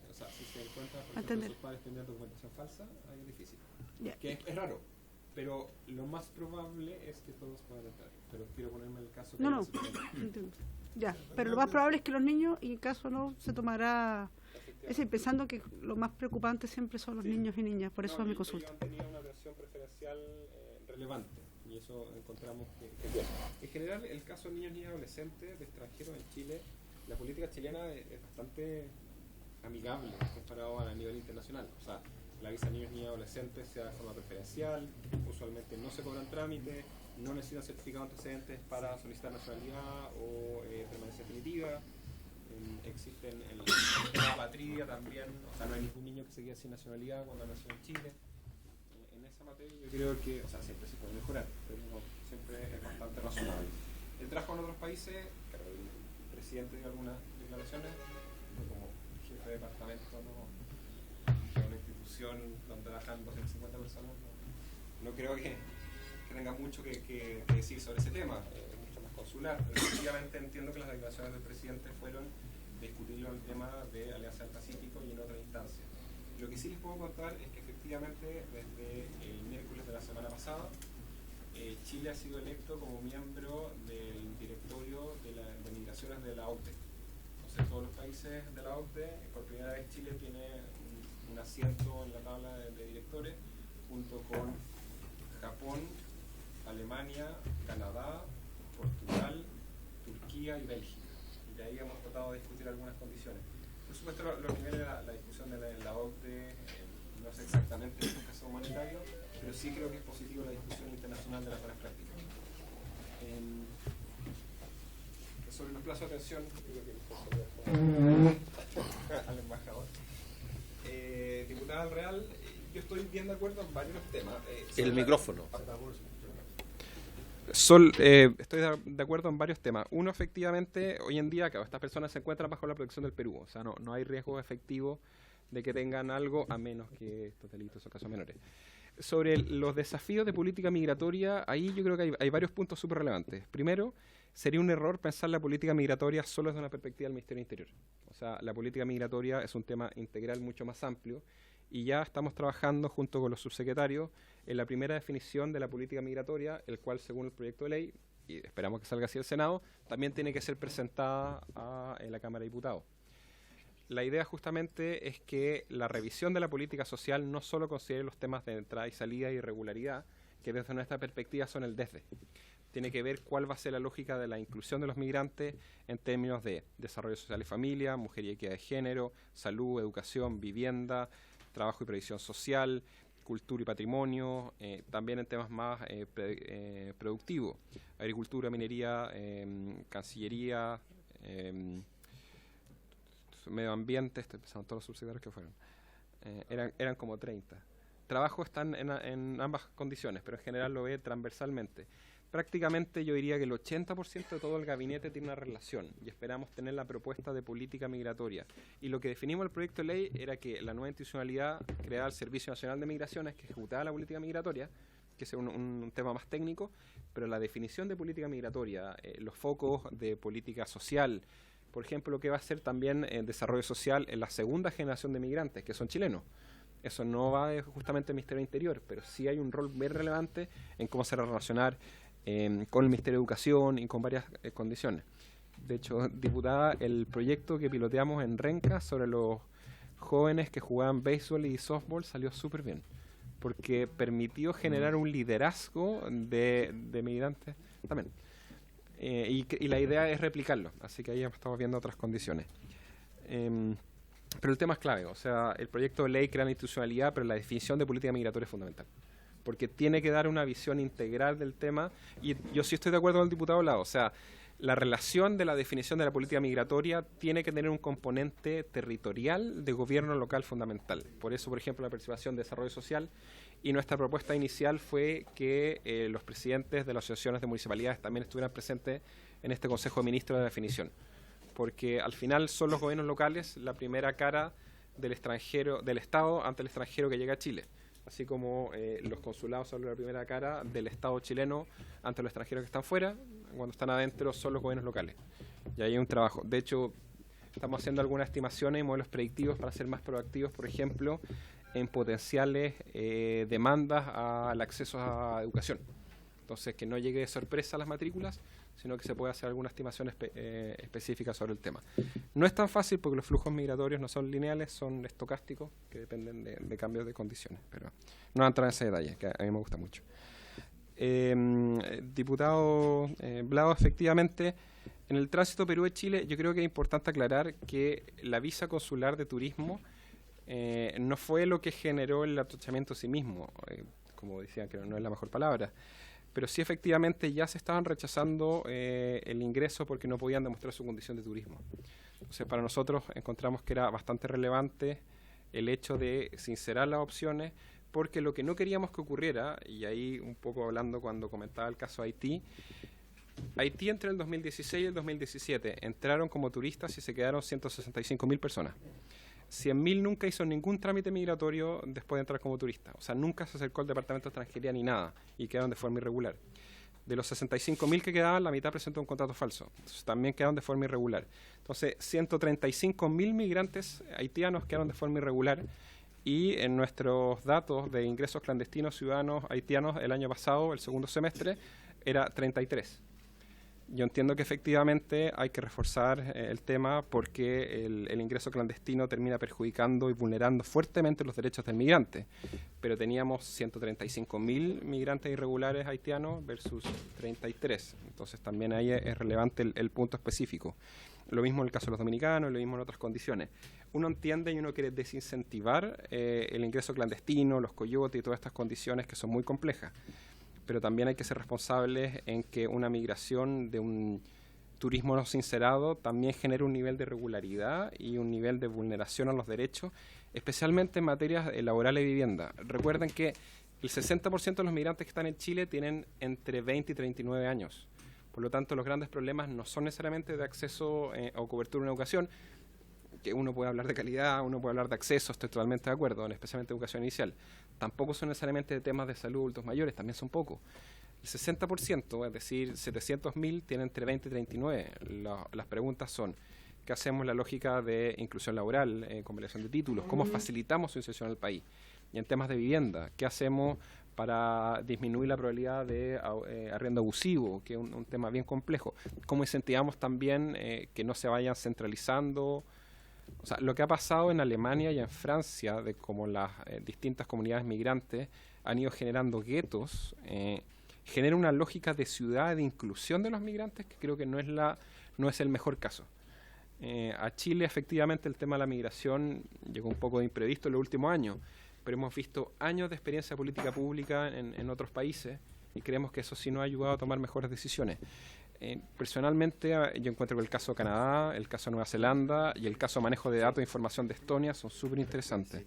o sea, si se encuentran, por ejemplo, sus padres teniendo documentación falsa, ahí es difícil. Yeah. Que es raro, pero lo más probable es que todos puedan entrar. Pero quiero ponerme el caso que No, entiendo. Ya, pero lo más probable es que los niños, y en caso no, se tomará... Es decir, pensando que lo más preocupante siempre son los niños y niñas, por eso me consulta. Ellos han tenido una atención preferencial relevante, y eso encontramos que en general, el caso de niños y adolescentes de extranjeros en Chile, la política chilena es bastante amigable comparado a nivel internacional. O sea, la visa de niños y adolescentes se da de forma preferencial, usualmente no se cobran trámites, no necesitan certificado de antecedentes para solicitar nacionalidad o permanencia definitiva. Existen la patria también, o sea, no hay ningún niño que se quede sin nacionalidad cuando nació en Chile. En ese esa materia yo creo que, o sea, siempre se puede mejorar, pero siempre es bastante razonable. El trabajo en otros países, claro, el presidente dio algunas declaraciones, pero como jefe de departamento, no, de una institución donde trabajan 250 personas, no creo que tenga mucho que decir sobre ese tema, es mucho más consular, pero efectivamente entiendo que las declaraciones del presidente fueron discutirlo en el tema de Alianza del Pacífico y en otra instancia. Lo que sí les puedo contar es que efectivamente desde el miércoles de la semana pasada Chile ha sido electo como miembro del directorio de migraciones de la OCDE. Entonces todos los países de la OCDE, por primera vez Chile tiene un asiento en la tabla de directores junto con Japón, Alemania, Canadá, Portugal, Turquía y Bélgica. Y de ahí hemos tratado de discutir algunas condiciones. Por supuesto, lo que viene la discusión de la OCDE no es exactamente un caso humanitario, pero sí creo que es positivo la discusión internacional de las buenas prácticas. Sobre los plazos de atención, creo que al embajador. Diputada del Real, yo estoy bien de acuerdo en varios temas. El micrófono. Estoy de acuerdo en varios temas. Uno, efectivamente, hoy en día, estas personas se encuentran bajo la protección del Perú. O sea, no hay riesgo efectivo de que tengan algo, a menos que estos delitos o casos menores. Sobre los desafíos de política migratoria, ahí yo creo que hay varios puntos súper relevantes. Primero, sería un error pensar la política migratoria solo desde una perspectiva del Ministerio del Interior. O sea, la política migratoria es un tema integral mucho más amplio y ya estamos trabajando junto con los subsecretarios en la primera definición de la política migratoria, el cual, según el proyecto de ley, y esperamos que salga así el Senado, también tiene que ser presentada en la Cámara de Diputados. La idea justamente es que la revisión de la política social no solo considere los temas de entrada y salida y irregularidad, que desde nuestra perspectiva son el desde. Tiene que ver cuál va a ser la lógica de la inclusión de los migrantes en términos de desarrollo social y familia, mujer y equidad de género, salud, educación, vivienda, trabajo y previsión social, cultura y patrimonio, también en temas más productivos, agricultura, minería, cancillería, medio ambiente, estoy pensando en todos los subsecretarios que fueron, eran como 30. Trabajo están en ambas condiciones, pero en general lo ve transversalmente. Prácticamente yo diría que el 80% de todo el gabinete tiene una relación y esperamos tener la propuesta de política migratoria. Y lo que definimos en el proyecto de ley era que la nueva institucionalidad creaba el Servicio Nacional de Migraciones que ejecutaba la política migratoria, que es un tema más técnico, pero la definición de política migratoria, los focos de política social, por ejemplo, lo que va a ser también el desarrollo social en la segunda generación de migrantes, que son chilenos. Eso no va justamente al Ministerio del Interior, pero sí hay un rol bien relevante en cómo se va a relacionar con el Ministerio de Educación y con varias condiciones. De hecho, diputada, el proyecto que piloteamos en Renca sobre los jóvenes que jugaban béisbol y softball salió súper bien, porque permitió generar un liderazgo de migrantes también. Y la idea es replicarlo, así que ahí estamos viendo otras condiciones. Pero el tema es clave, o sea, el proyecto de ley crea la institucionalidad, pero la definición de política migratoria es fundamental, porque tiene que dar una visión integral del tema, y yo sí estoy de acuerdo con el diputado Lado, o sea, la relación de la definición de la política migratoria tiene que tener un componente territorial de gobierno local fundamental. Por eso, por ejemplo, la participación de desarrollo social, y nuestra propuesta inicial fue que los presidentes de las asociaciones de municipalidades también estuvieran presentes en este Consejo de Ministros de definición, porque al final son los gobiernos locales la primera cara del extranjero, del Estado ante el extranjero que llega a Chile, así como los consulados son la primera cara del Estado chileno ante los extranjeros que están fuera. Cuando están adentro son los gobiernos locales, y ahí hay un trabajo. De hecho, estamos haciendo algunas estimaciones y modelos predictivos para ser más proactivos, por ejemplo, en potenciales demandas al acceso a educación. Entonces, que no llegue de sorpresa a las matrículas, sino que se pueda hacer alguna estimación específica sobre el tema. No es tan fácil porque los flujos migratorios no son lineales, son estocásticos, que dependen de cambios de condiciones, pero no voy a entrar en ese detalle, que a mí me gusta mucho. Diputado Blado, efectivamente, en el tránsito Perú de Chile, yo creo que es importante aclarar que la visa consular de turismo no fue lo que generó el atochamiento en sí mismo, como decían, que no es la mejor palabra, pero sí efectivamente ya se estaban rechazando el ingreso porque no podían demostrar su condición de turismo. Entonces, para nosotros encontramos que era bastante relevante el hecho de sincerar las opciones, porque lo que no queríamos que ocurriera, y ahí un poco hablando cuando comentaba el caso Haití entre el 2016 y el 2017 entraron como turistas y se quedaron 165.000 personas. 100.000 nunca hizo ningún trámite migratorio después de entrar como turista. O sea, nunca se acercó al Departamento de Extranjería ni nada y quedaron de forma irregular. De los 65.000 que quedaban, la mitad presentó un contrato falso. Entonces, también quedaron de forma irregular. Entonces, 135.000 migrantes haitianos quedaron de forma irregular y en nuestros datos de ingresos clandestinos ciudadanos haitianos el año pasado, el segundo semestre, era 33. Yo entiendo que efectivamente hay que reforzar el tema porque el ingreso clandestino termina perjudicando y vulnerando fuertemente los derechos del migrante. Pero teníamos 135.000 migrantes irregulares haitianos versus 33. Entonces también ahí es relevante el punto específico. Lo mismo en el caso de los dominicanos, lo mismo en otras condiciones. Uno entiende y uno quiere desincentivar el ingreso clandestino, los coyotes y todas estas condiciones que son muy complejas. Pero también hay que ser responsables en que una migración de un turismo no sincerado también genera un nivel de irregularidad y un nivel de vulneración a los derechos, especialmente en materias laborales y vivienda. Recuerden que el 60% de los migrantes que están en Chile tienen entre 20 y 39 años. Por lo tanto, los grandes problemas no son necesariamente de acceso o cobertura en educación, que uno puede hablar de calidad, uno puede hablar de acceso, estoy totalmente de acuerdo, especialmente educación inicial. Tampoco son necesariamente de temas de salud adultos mayores, también son pocos. El 60%, es decir, 700.000, tienen entre 20 y 39. Las preguntas son, ¿qué hacemos en la lógica de inclusión laboral, convalidación de títulos? ¿Cómo facilitamos su inserción al país? Y en temas de vivienda, ¿qué hacemos para disminuir la probabilidad de arriendo abusivo, que es un tema bien complejo? ¿Cómo incentivamos también que no se vayan centralizando? O sea, lo que ha pasado en Alemania y en Francia, de cómo las distintas comunidades migrantes han ido generando guetos, genera una lógica de ciudad de inclusión de los migrantes que creo que no es el mejor caso. A Chile, efectivamente, el tema de la migración llegó un poco de imprevisto en los últimos años, pero hemos visto años de experiencia política pública en otros países y creemos que eso sí nos ha ayudado a tomar mejores decisiones. Personalmente, yo encuentro que el caso de Canadá, el caso de Nueva Zelanda y el caso de manejo de datos e información de Estonia son súper interesantes.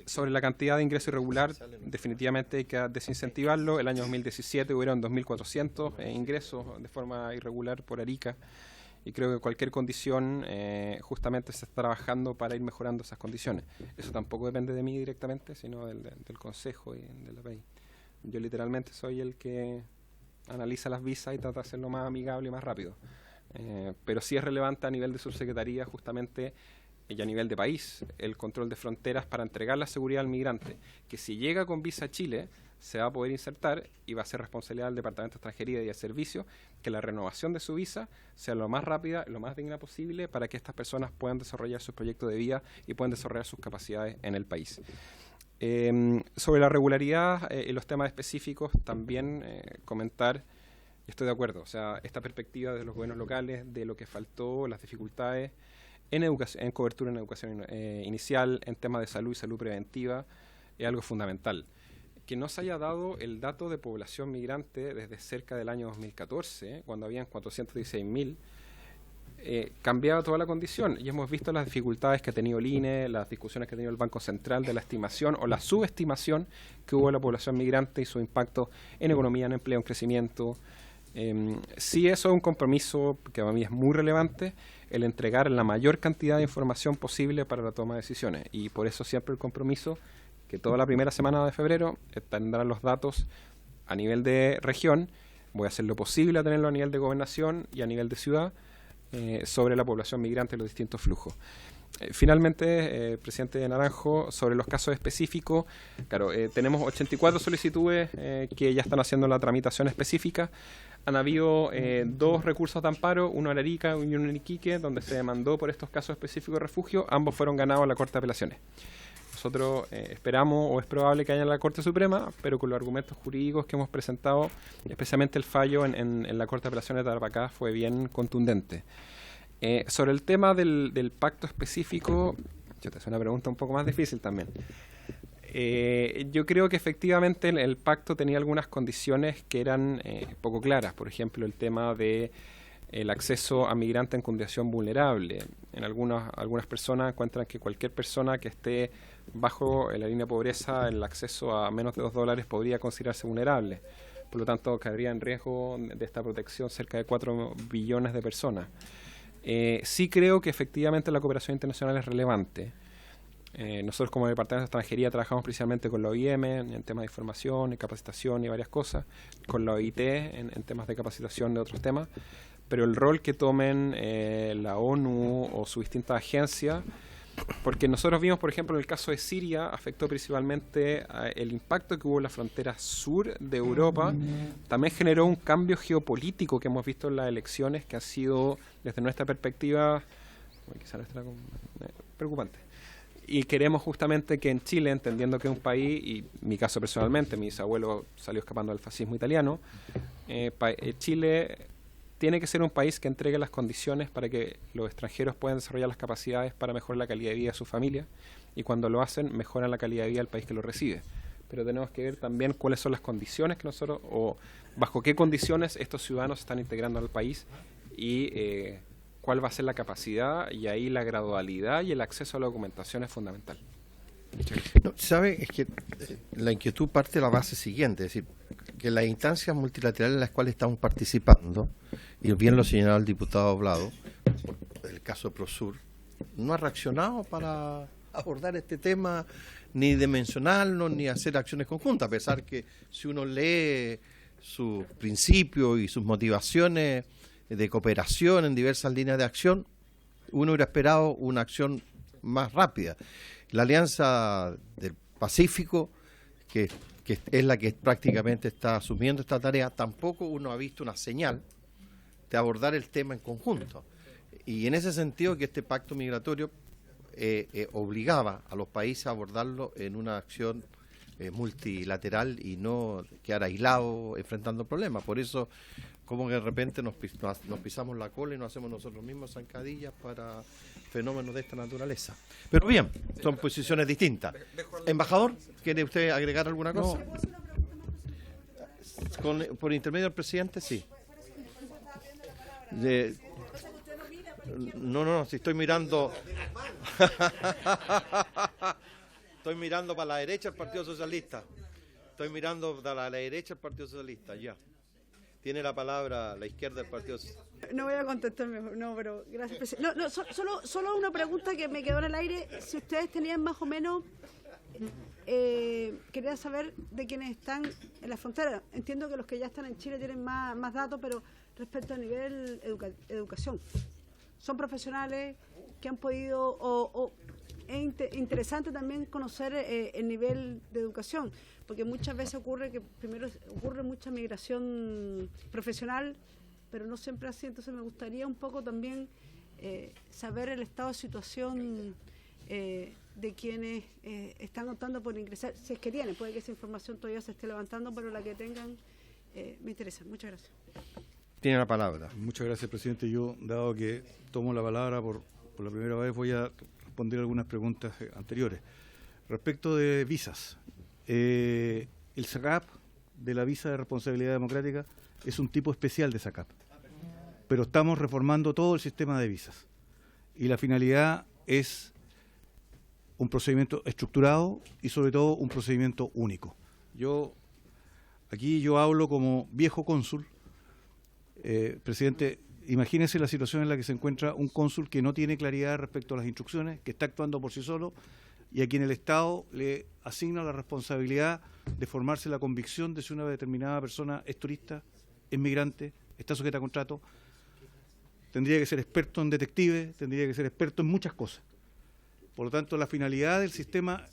Sobre la cantidad de ingreso irregular, definitivamente hay que desincentivarlo. El año 2017 hubieron 2.400 ingresos de forma irregular por Arica y creo que cualquier condición justamente se está trabajando para ir mejorando esas condiciones. Eso tampoco depende de mí directamente, sino del Consejo y de la PEI. Yo literalmente soy el que analiza las visas y trata de hacerlo más amigable y más rápido. Pero sí es relevante a nivel de subsecretaría justamente y a nivel de país el control de fronteras para entregar la seguridad al migrante, que si llega con visa a Chile se va a poder insertar y va a ser responsabilidad del Departamento de Extranjería y de Servicio que la renovación de su visa sea lo más rápida, lo más digna posible para que estas personas puedan desarrollar sus proyectos de vida y puedan desarrollar sus capacidades en el país. Sobre la regularidad y los temas específicos también comentar, y estoy de acuerdo, o sea, esta perspectiva de los gobiernos locales, de lo que faltó, las dificultades en educación, en cobertura en educación inicial, en temas de salud y salud preventiva, es algo fundamental. Que no se haya dado el dato de población migrante desde cerca del año 2014, cuando habían 416.000, cambiaba toda la condición y hemos visto las dificultades que ha tenido el INE, las discusiones que ha tenido el Banco Central de la estimación o la subestimación que hubo de la población migrante y su impacto en economía, en empleo, en crecimiento. Sí, eso es un compromiso que para mí es muy relevante, el entregar la mayor cantidad de información posible para la toma de decisiones y por eso siempre el compromiso que toda la primera semana de febrero tendrán los datos a nivel de región, voy a hacer lo posible a tenerlo a nivel de gobernación y a nivel de ciudad, sobre la población migrante y los distintos flujos. Finalmente, presidente Naranjo, sobre los casos específicos, claro, tenemos 84 solicitudes que ya están haciendo la tramitación específica. Han habido 2 recursos de amparo, uno en Arica y uno en Iquique, donde se demandó por estos casos específicos de refugio. Ambos fueron ganados en la Corte de Apelaciones. Nosotros esperamos, o es probable que haya en la Corte Suprema, pero con los argumentos jurídicos que hemos presentado, especialmente el fallo en la Corte de Apelaciones de Tarapacá fue bien contundente. Sobre el tema del pacto específico, yo te hago una pregunta un poco más difícil también. Yo creo que efectivamente el pacto tenía algunas condiciones que eran poco claras. Por ejemplo, el tema de el acceso a migrantes en condición vulnerable. En algunas personas encuentran que cualquier persona que esté bajo la línea de pobreza, el acceso a menos de $2 podría considerarse vulnerable. Por lo tanto, cabría en riesgo de esta protección cerca de 4 billones de personas. Sí creo que efectivamente la cooperación internacional es relevante. Nosotros como Departamento de Extranjería trabajamos principalmente con la OIM en temas de información y capacitación y varias cosas, con la OIT en temas de capacitación de otros temas, pero el rol que tomen la ONU o sus distintas agencias, porque nosotros vimos, por ejemplo, en el caso de Siria, afectó principalmente el impacto que hubo en la frontera sur de Europa, también generó un cambio geopolítico que hemos visto en las elecciones, que ha sido, desde nuestra perspectiva, preocupante. Y queremos justamente que en Chile, entendiendo que es un país, y mi caso personalmente, mi bisabuelo salió escapando del fascismo italiano, Chile tiene que ser un país que entregue las condiciones para que los extranjeros puedan desarrollar las capacidades para mejorar la calidad de vida de su familia, y cuando lo hacen, mejoran la calidad de vida del país que lo recibe. Pero tenemos que ver también cuáles son las condiciones que nosotros, o bajo qué condiciones estos ciudadanos se están integrando al país, y cuál va a ser la capacidad, y ahí la gradualidad y el acceso a la documentación es fundamental. No, ¿sabe? Es que la inquietud parte de la base siguiente, es decir, que las instancias multilaterales en las cuales estamos participando, y bien lo señalaba el diputado Vlado, el caso de Prosur, no ha reaccionado para abordar este tema, ni de mencionarlo, ni hacer acciones conjuntas, a pesar que si uno lee sus principios y sus motivaciones de cooperación en diversas líneas de acción, uno hubiera esperado una acción más rápida. La Alianza del Pacífico, que es la que prácticamente está asumiendo esta tarea, tampoco uno ha visto una señal de abordar el tema en conjunto. Y en ese sentido que este pacto migratorio obligaba a los países a abordarlo en una acción multilateral y no quedar aislados enfrentando problemas. Por eso, como que de repente nos pisamos la cola y nos hacemos nosotros mismos zancadillas para fenómenos de esta naturaleza. Pero bien, son posiciones distintas. Embajador, ¿quiere usted agregar alguna cosa? Por intermedio del presidente, sí. No, si estoy mirando... Estoy mirando para la derecha el Partido Socialista. Estoy mirando para la derecha el Partido Socialista, ya. Tiene la palabra la izquierda del Partido Socialista. No voy a contestar mejor, no, pero gracias, presidente. Solo una pregunta que me quedó en el aire. Si ustedes tenían más o menos, quería saber de quienes están en la frontera. Entiendo que los que ya están en Chile tienen más datos, pero respecto a nivel educación. Son profesionales que han podido, es interesante también conocer el nivel de educación, porque muchas veces ocurre que primero ocurre mucha migración profesional, pero no siempre así. Entonces me gustaría un poco también saber el estado de situación de quienes están optando por ingresar, si es que tienen, puede que esa información todavía se esté levantando, pero la que tengan me interesa. Muchas gracias. Tiene la palabra. Muchas gracias, presidente. Yo, dado que tomo la palabra por la primera vez, voy a responder algunas preguntas anteriores. Respecto de visas, el SACAP de la visa de responsabilidad democrática es un tipo especial de SACAP, pero estamos reformando todo el sistema de visas y la finalidad es un procedimiento estructurado y sobre todo un procedimiento único. Aquí yo hablo como viejo cónsul. Presidente, imagínese la situación en la que se encuentra un cónsul que no tiene claridad respecto a las instrucciones, que está actuando por sí solo y a quien el Estado le asigna la responsabilidad de formarse la convicción de si una determinada persona es turista, es migrante, está sujeta a contrato. Tendría que ser experto en detectives, tendría que ser experto en muchas cosas. Por lo tanto, la finalidad del sistema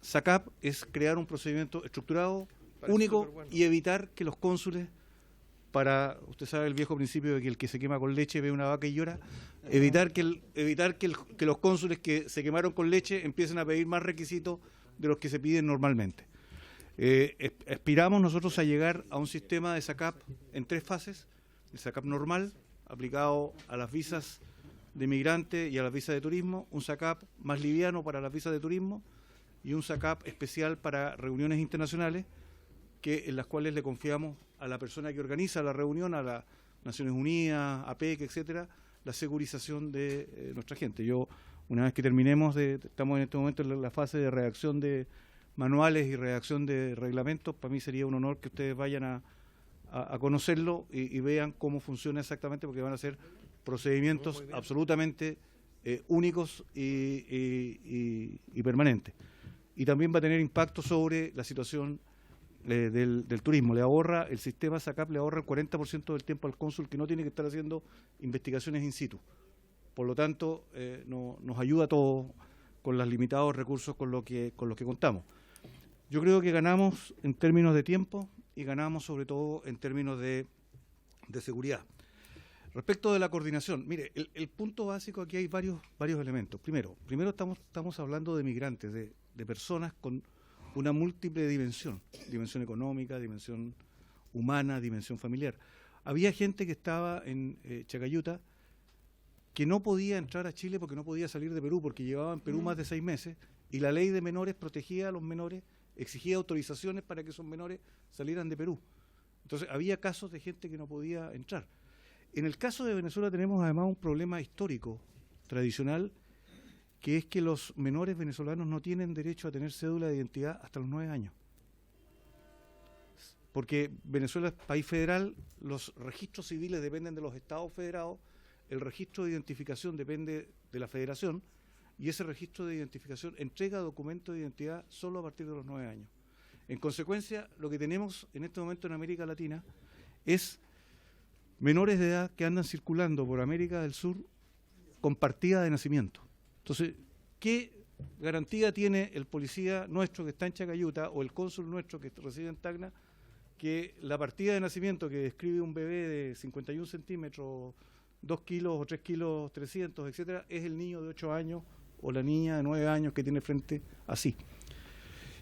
SACAP es crear un procedimiento estructurado, único, y evitar que los cónsules, usted sabe el viejo principio de que el que se quema con leche ve una vaca y llora, evitar que los cónsules que se quemaron con leche empiecen a pedir más requisitos de los que se piden normalmente. Aspiramos nosotros a llegar a un sistema de SACAP en 3 fases: el SACAP normal, aplicado a las visas de migrante y a las visas de turismo, un SACAP más liviano para las visas de turismo y un SACAP especial para reuniones internacionales, en las cuales le confiamos a la persona que organiza la reunión, a la Naciones Unidas, APEC, etcétera, la segurización de nuestra gente. Yo, una vez que terminemos, estamos en este momento en la fase de redacción de manuales y redacción de reglamentos, para mí sería un honor que ustedes vayan a conocerlo y vean cómo funciona exactamente, porque van a ser procedimientos absolutamente únicos y permanentes. Y también va a tener impacto sobre la situación del turismo. El sistema SACAP le ahorra el 40% del tiempo al cónsul, que no tiene que estar haciendo investigaciones in situ. Por lo tanto, nos ayuda a todos con los limitados recursos con los que contamos. Yo creo que ganamos en términos de tiempo y ganamos sobre todo en términos de seguridad. Respecto de la coordinación, mire, el punto básico, aquí hay varios elementos. Primero estamos hablando de migrantes, de personas con una múltiple dimensión económica, dimensión humana, dimensión familiar. Había gente que estaba en Chacayuta que no podía entrar a Chile porque no podía salir de Perú, porque llevaba en Perú más de 6 meses, y la ley de menores protegía a los menores, exigía autorizaciones para que esos menores salieran de Perú. Entonces había casos de gente que no podía entrar. En el caso de Venezuela tenemos además un problema histórico, tradicional, que es que los menores venezolanos no tienen derecho a tener cédula de identidad hasta los 9 años. Porque Venezuela es país federal, los registros civiles dependen de los estados federados, el registro de identificación depende de la federación, y ese registro de identificación entrega documentos de identidad solo a partir de los 9 años. En consecuencia, lo que tenemos en este momento en América Latina es menores de edad que andan circulando por América del Sur con partida de nacimiento. Entonces, ¿qué garantía tiene el policía nuestro que está en Chacayuta o el cónsul nuestro que reside en Tacna que la partida de nacimiento que describe un bebé de 51 centímetros, 2 kilos o 3 kilos 300, etcétera, es el niño de 8 años o la niña de 9 años que tiene frente así?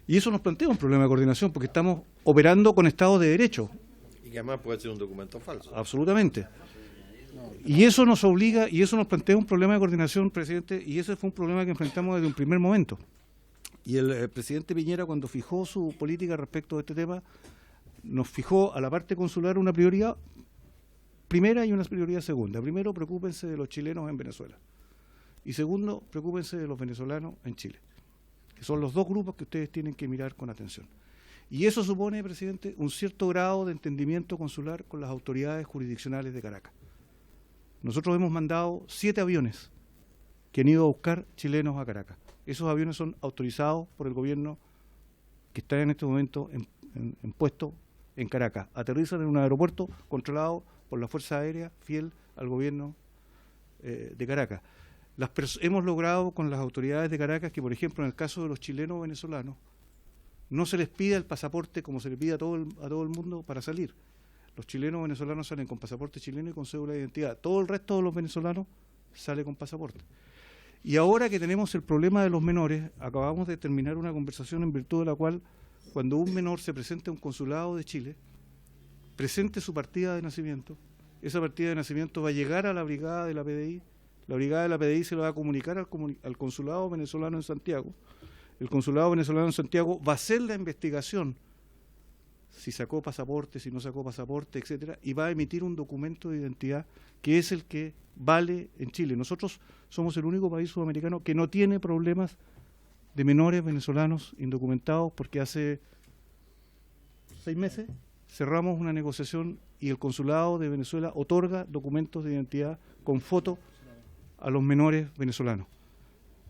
Y eso nos plantea un problema de coordinación, porque estamos operando con Estados de Derecho. Y que además puede ser un documento falso. Absolutamente. Y eso nos obliga, y eso nos plantea un problema de coordinación, presidente, y ese fue un problema que enfrentamos desde un primer momento. Y el presidente Piñera, cuando fijó su política respecto a este tema, nos fijó a la parte consular una prioridad primera y una prioridad segunda. Primero, preocúpense de los chilenos en Venezuela. Y segundo, preocúpense de los venezolanos en Chile, que son los dos grupos que ustedes tienen que mirar con atención. Y eso supone, presidente, un cierto grado de entendimiento consular con las autoridades jurisdiccionales de Caracas. Nosotros hemos mandado 7 aviones que han ido a buscar chilenos a Caracas. Esos aviones son autorizados por el gobierno que está en este momento en puesto en Caracas. Aterrizan en un aeropuerto controlado por la Fuerza Aérea fiel al gobierno de Caracas. Hemos logrado con las autoridades de Caracas que, por ejemplo, en el caso de los chilenos venezolanos, no se les pida el pasaporte como se le pide a todo el mundo para salir. Los chilenos venezolanos salen con pasaporte chileno y con cédula de identidad. Todo el resto de los venezolanos sale con pasaporte. Y ahora que tenemos el problema de los menores, acabamos de terminar una conversación en virtud de la cual, cuando un menor se presente a un consulado de Chile, presente su partida de nacimiento, esa partida de nacimiento va a llegar a la brigada de la PDI, la brigada de la PDI se lo va a comunicar al consulado venezolano en Santiago, el consulado venezolano en Santiago va a hacer la investigación, si sacó pasaporte, si no sacó pasaporte, etcétera, y va a emitir un documento de identidad que es el que vale en Chile. Nosotros somos el único país sudamericano que no tiene problemas de menores venezolanos indocumentados, porque hace 6 meses cerramos una negociación y el consulado de Venezuela otorga documentos de identidad con foto a los menores venezolanos.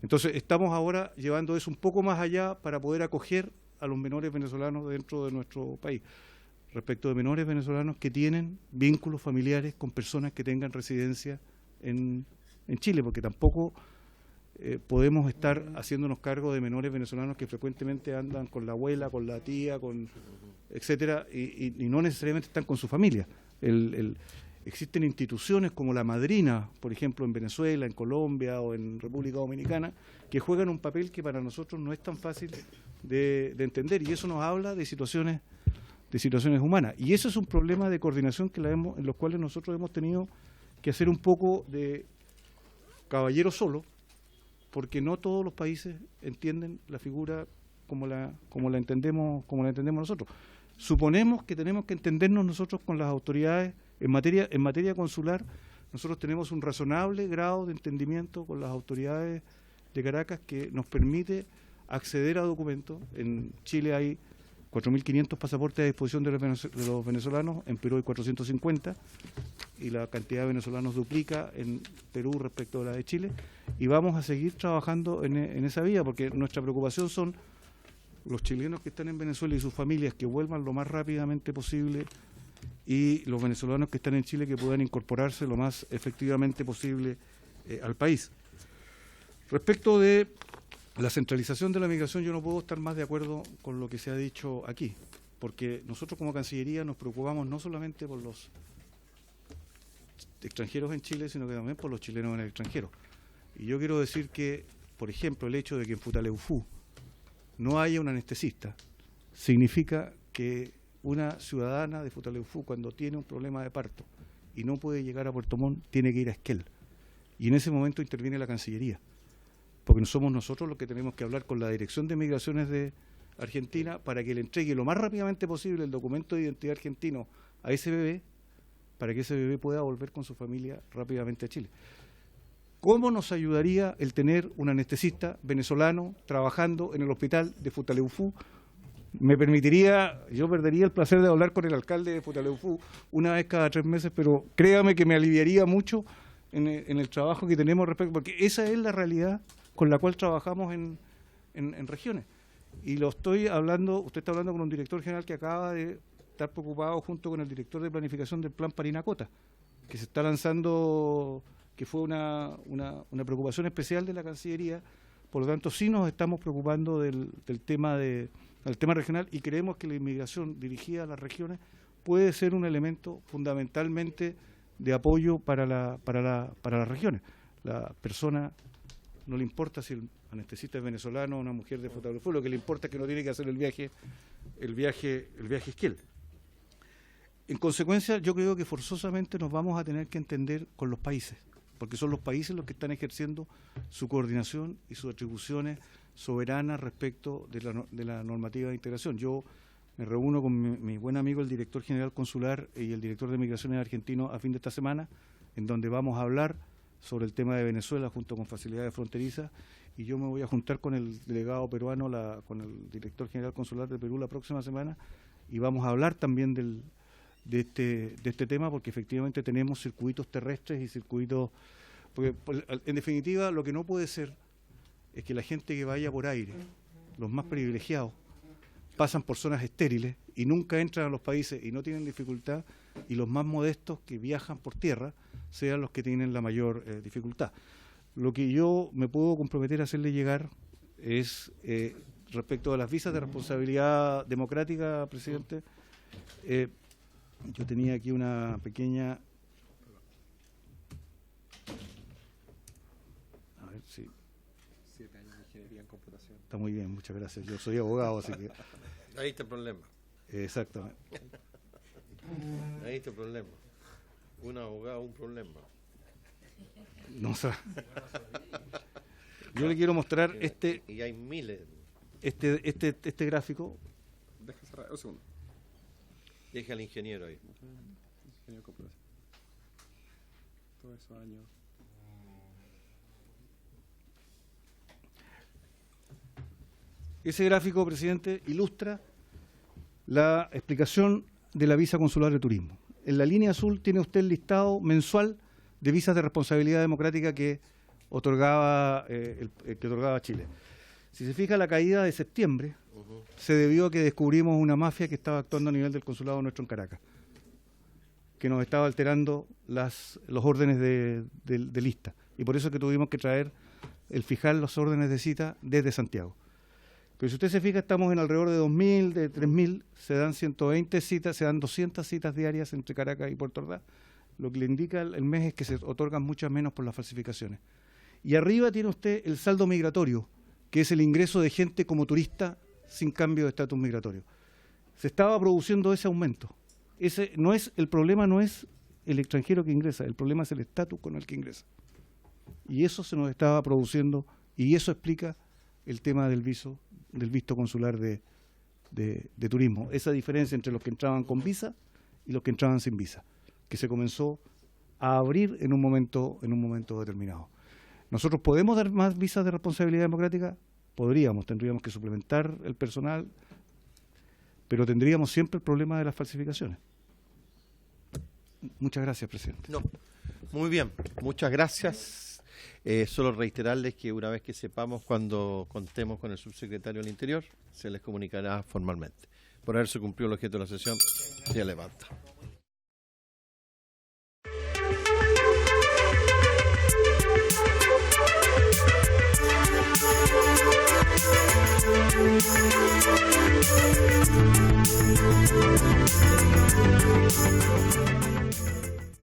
Entonces estamos ahora llevando eso un poco más allá para poder acoger a los menores venezolanos dentro de nuestro país, respecto de menores venezolanos que tienen vínculos familiares con personas que tengan residencia en Chile, porque tampoco podemos estar haciéndonos cargo de menores venezolanos que frecuentemente andan con la abuela, con la tía, etcétera, y no necesariamente están con su familia. Existen instituciones como la Madrina, por ejemplo, en Venezuela, en Colombia o en República Dominicana, que juegan un papel que para nosotros no es tan fácil de entender, y eso nos habla de situaciones humanas. Y eso es un problema de coordinación en los cuales nosotros hemos tenido que hacer un poco de caballero solo, porque no todos los países entienden la figura como la entendemos nosotros. Suponemos que tenemos que entendernos nosotros con las autoridades En materia consular, nosotros tenemos un razonable grado de entendimiento con las autoridades de Caracas que nos permite acceder a documentos. En Chile hay 4.500 pasaportes a disposición de los venezolanos, en Perú hay 450, y la cantidad de venezolanos duplica en Perú respecto a la de Chile, y vamos a seguir trabajando en esa vía, porque nuestra preocupación son los chilenos que están en Venezuela y sus familias que vuelvan lo más rápidamente posible, y los venezolanos que están en Chile que puedan incorporarse lo más efectivamente posible al país. Respecto de la centralización de la migración, yo no puedo estar más de acuerdo con lo que se ha dicho aquí, porque nosotros como Cancillería nos preocupamos no solamente por los extranjeros en Chile, sino que también por los chilenos en el extranjero. Y yo quiero decir que, por ejemplo, el hecho de que en Futaleufú no haya un anestesista significa que una ciudadana de Futaleufú, cuando tiene un problema de parto y no puede llegar a Puerto Montt, tiene que ir a Esquel. Y en ese momento interviene la Cancillería, porque no somos nosotros los que tenemos que hablar con la Dirección de Migraciones de Argentina para que le entregue lo más rápidamente posible el documento de identidad argentino a ese bebé, para que ese bebé pueda volver con su familia rápidamente a Chile. ¿Cómo nos ayudaría el tener un anestesista venezolano trabajando en el hospital de Futaleufú? Me permitiría, yo perdería el placer de hablar con el alcalde de Futaleufú una vez cada 3 meses, pero créame que me aliviaría mucho en el trabajo que tenemos respecto, porque esa es la realidad con la cual trabajamos en regiones. Y lo estoy hablando, usted está hablando con un director general que acaba de estar preocupado junto con el director de planificación del Plan Parinacota, que se está lanzando, que fue una preocupación especial de la Cancillería. Por lo tanto, sí nos estamos preocupando del tema regional, y creemos que la inmigración dirigida a las regiones puede ser un elemento fundamentalmente de apoyo para las regiones. La persona no le importa si el anestesista es venezolano o una mujer de Futaleufú, lo que le importa es que no tiene que hacer el viaje Esquel. En consecuencia, yo creo que forzosamente nos vamos a tener que entender con los países, porque son los países los que están ejerciendo su coordinación y sus atribuciones soberanas respecto de la normativa de integración. Yo me reúno con mi buen amigo el director general consular y el director de migraciones argentino a fin de esta semana, en donde vamos a hablar sobre el tema de Venezuela junto con facilidades fronterizas, y yo me voy a juntar con el delegado peruano, con el director general consular de Perú la próxima semana, y vamos a hablar también de este tema, porque efectivamente tenemos circuitos terrestres y circuitos, porque en definitiva lo que no puede ser es que la gente que vaya por aire, los más privilegiados, pasan por zonas estériles y nunca entran a los países y no tienen dificultad, y los más modestos que viajan por tierra sean los que tienen la mayor dificultad. Lo que yo me puedo comprometer a hacerle llegar es, respecto a las visas de responsabilidad democrática, presidente, yo tenía aquí una pequeña... A ver si... 7 años de ingeniería en computación. Está muy bien, muchas gracias. Yo soy abogado, así que... Ahí está el problema. Exactamente. Ahí está el problema. Un abogado, un problema. No, o sea, yo le quiero mostrar y hay miles. Este gráfico. Deja cerrar un segundo. Deja al ingeniero ahí. Ingeniero de computación. Todos esos años. Ese gráfico, presidente, ilustra la explicación de la visa consular de turismo. En la línea azul tiene usted el listado mensual de visas de responsabilidad democrática que otorgaba Chile. Si se fija, la caída de septiembre se debió a que descubrimos una mafia que estaba actuando a nivel del consulado nuestro en Caracas, que nos estaba alterando los órdenes de lista, y por eso es que tuvimos que fijar los órdenes de cita desde Santiago. Pero si usted se fija, estamos en alrededor de 2.000, de 3.000, se dan 120 citas, se dan 200 citas diarias entre Caracas y Puerto Ordaz. Lo que le indica el mes es que se otorgan muchas menos por las falsificaciones. Y arriba tiene usted el saldo migratorio, que es el ingreso de gente como turista sin cambio de estatus migratorio. Se estaba produciendo ese aumento. El problema no es el extranjero que ingresa, el problema es el estatus con el que ingresa. Y eso se nos estaba produciendo, y eso explica el tema del visto consular de turismo. Esa diferencia entre los que entraban con visa y los que entraban sin visa, que se comenzó a abrir en un momento determinado. ¿Nosotros podemos dar más visas de responsabilidad democrática? Podríamos, tendríamos que suplementar el personal, pero tendríamos siempre el problema de las falsificaciones. Muchas gracias, presidente. No, muy bien, muchas gracias. Solo reiterarles que una vez que sepamos cuando contemos con el subsecretario del Interior, se les comunicará formalmente. Por haberse cumplido el objeto de la sesión, se levanta.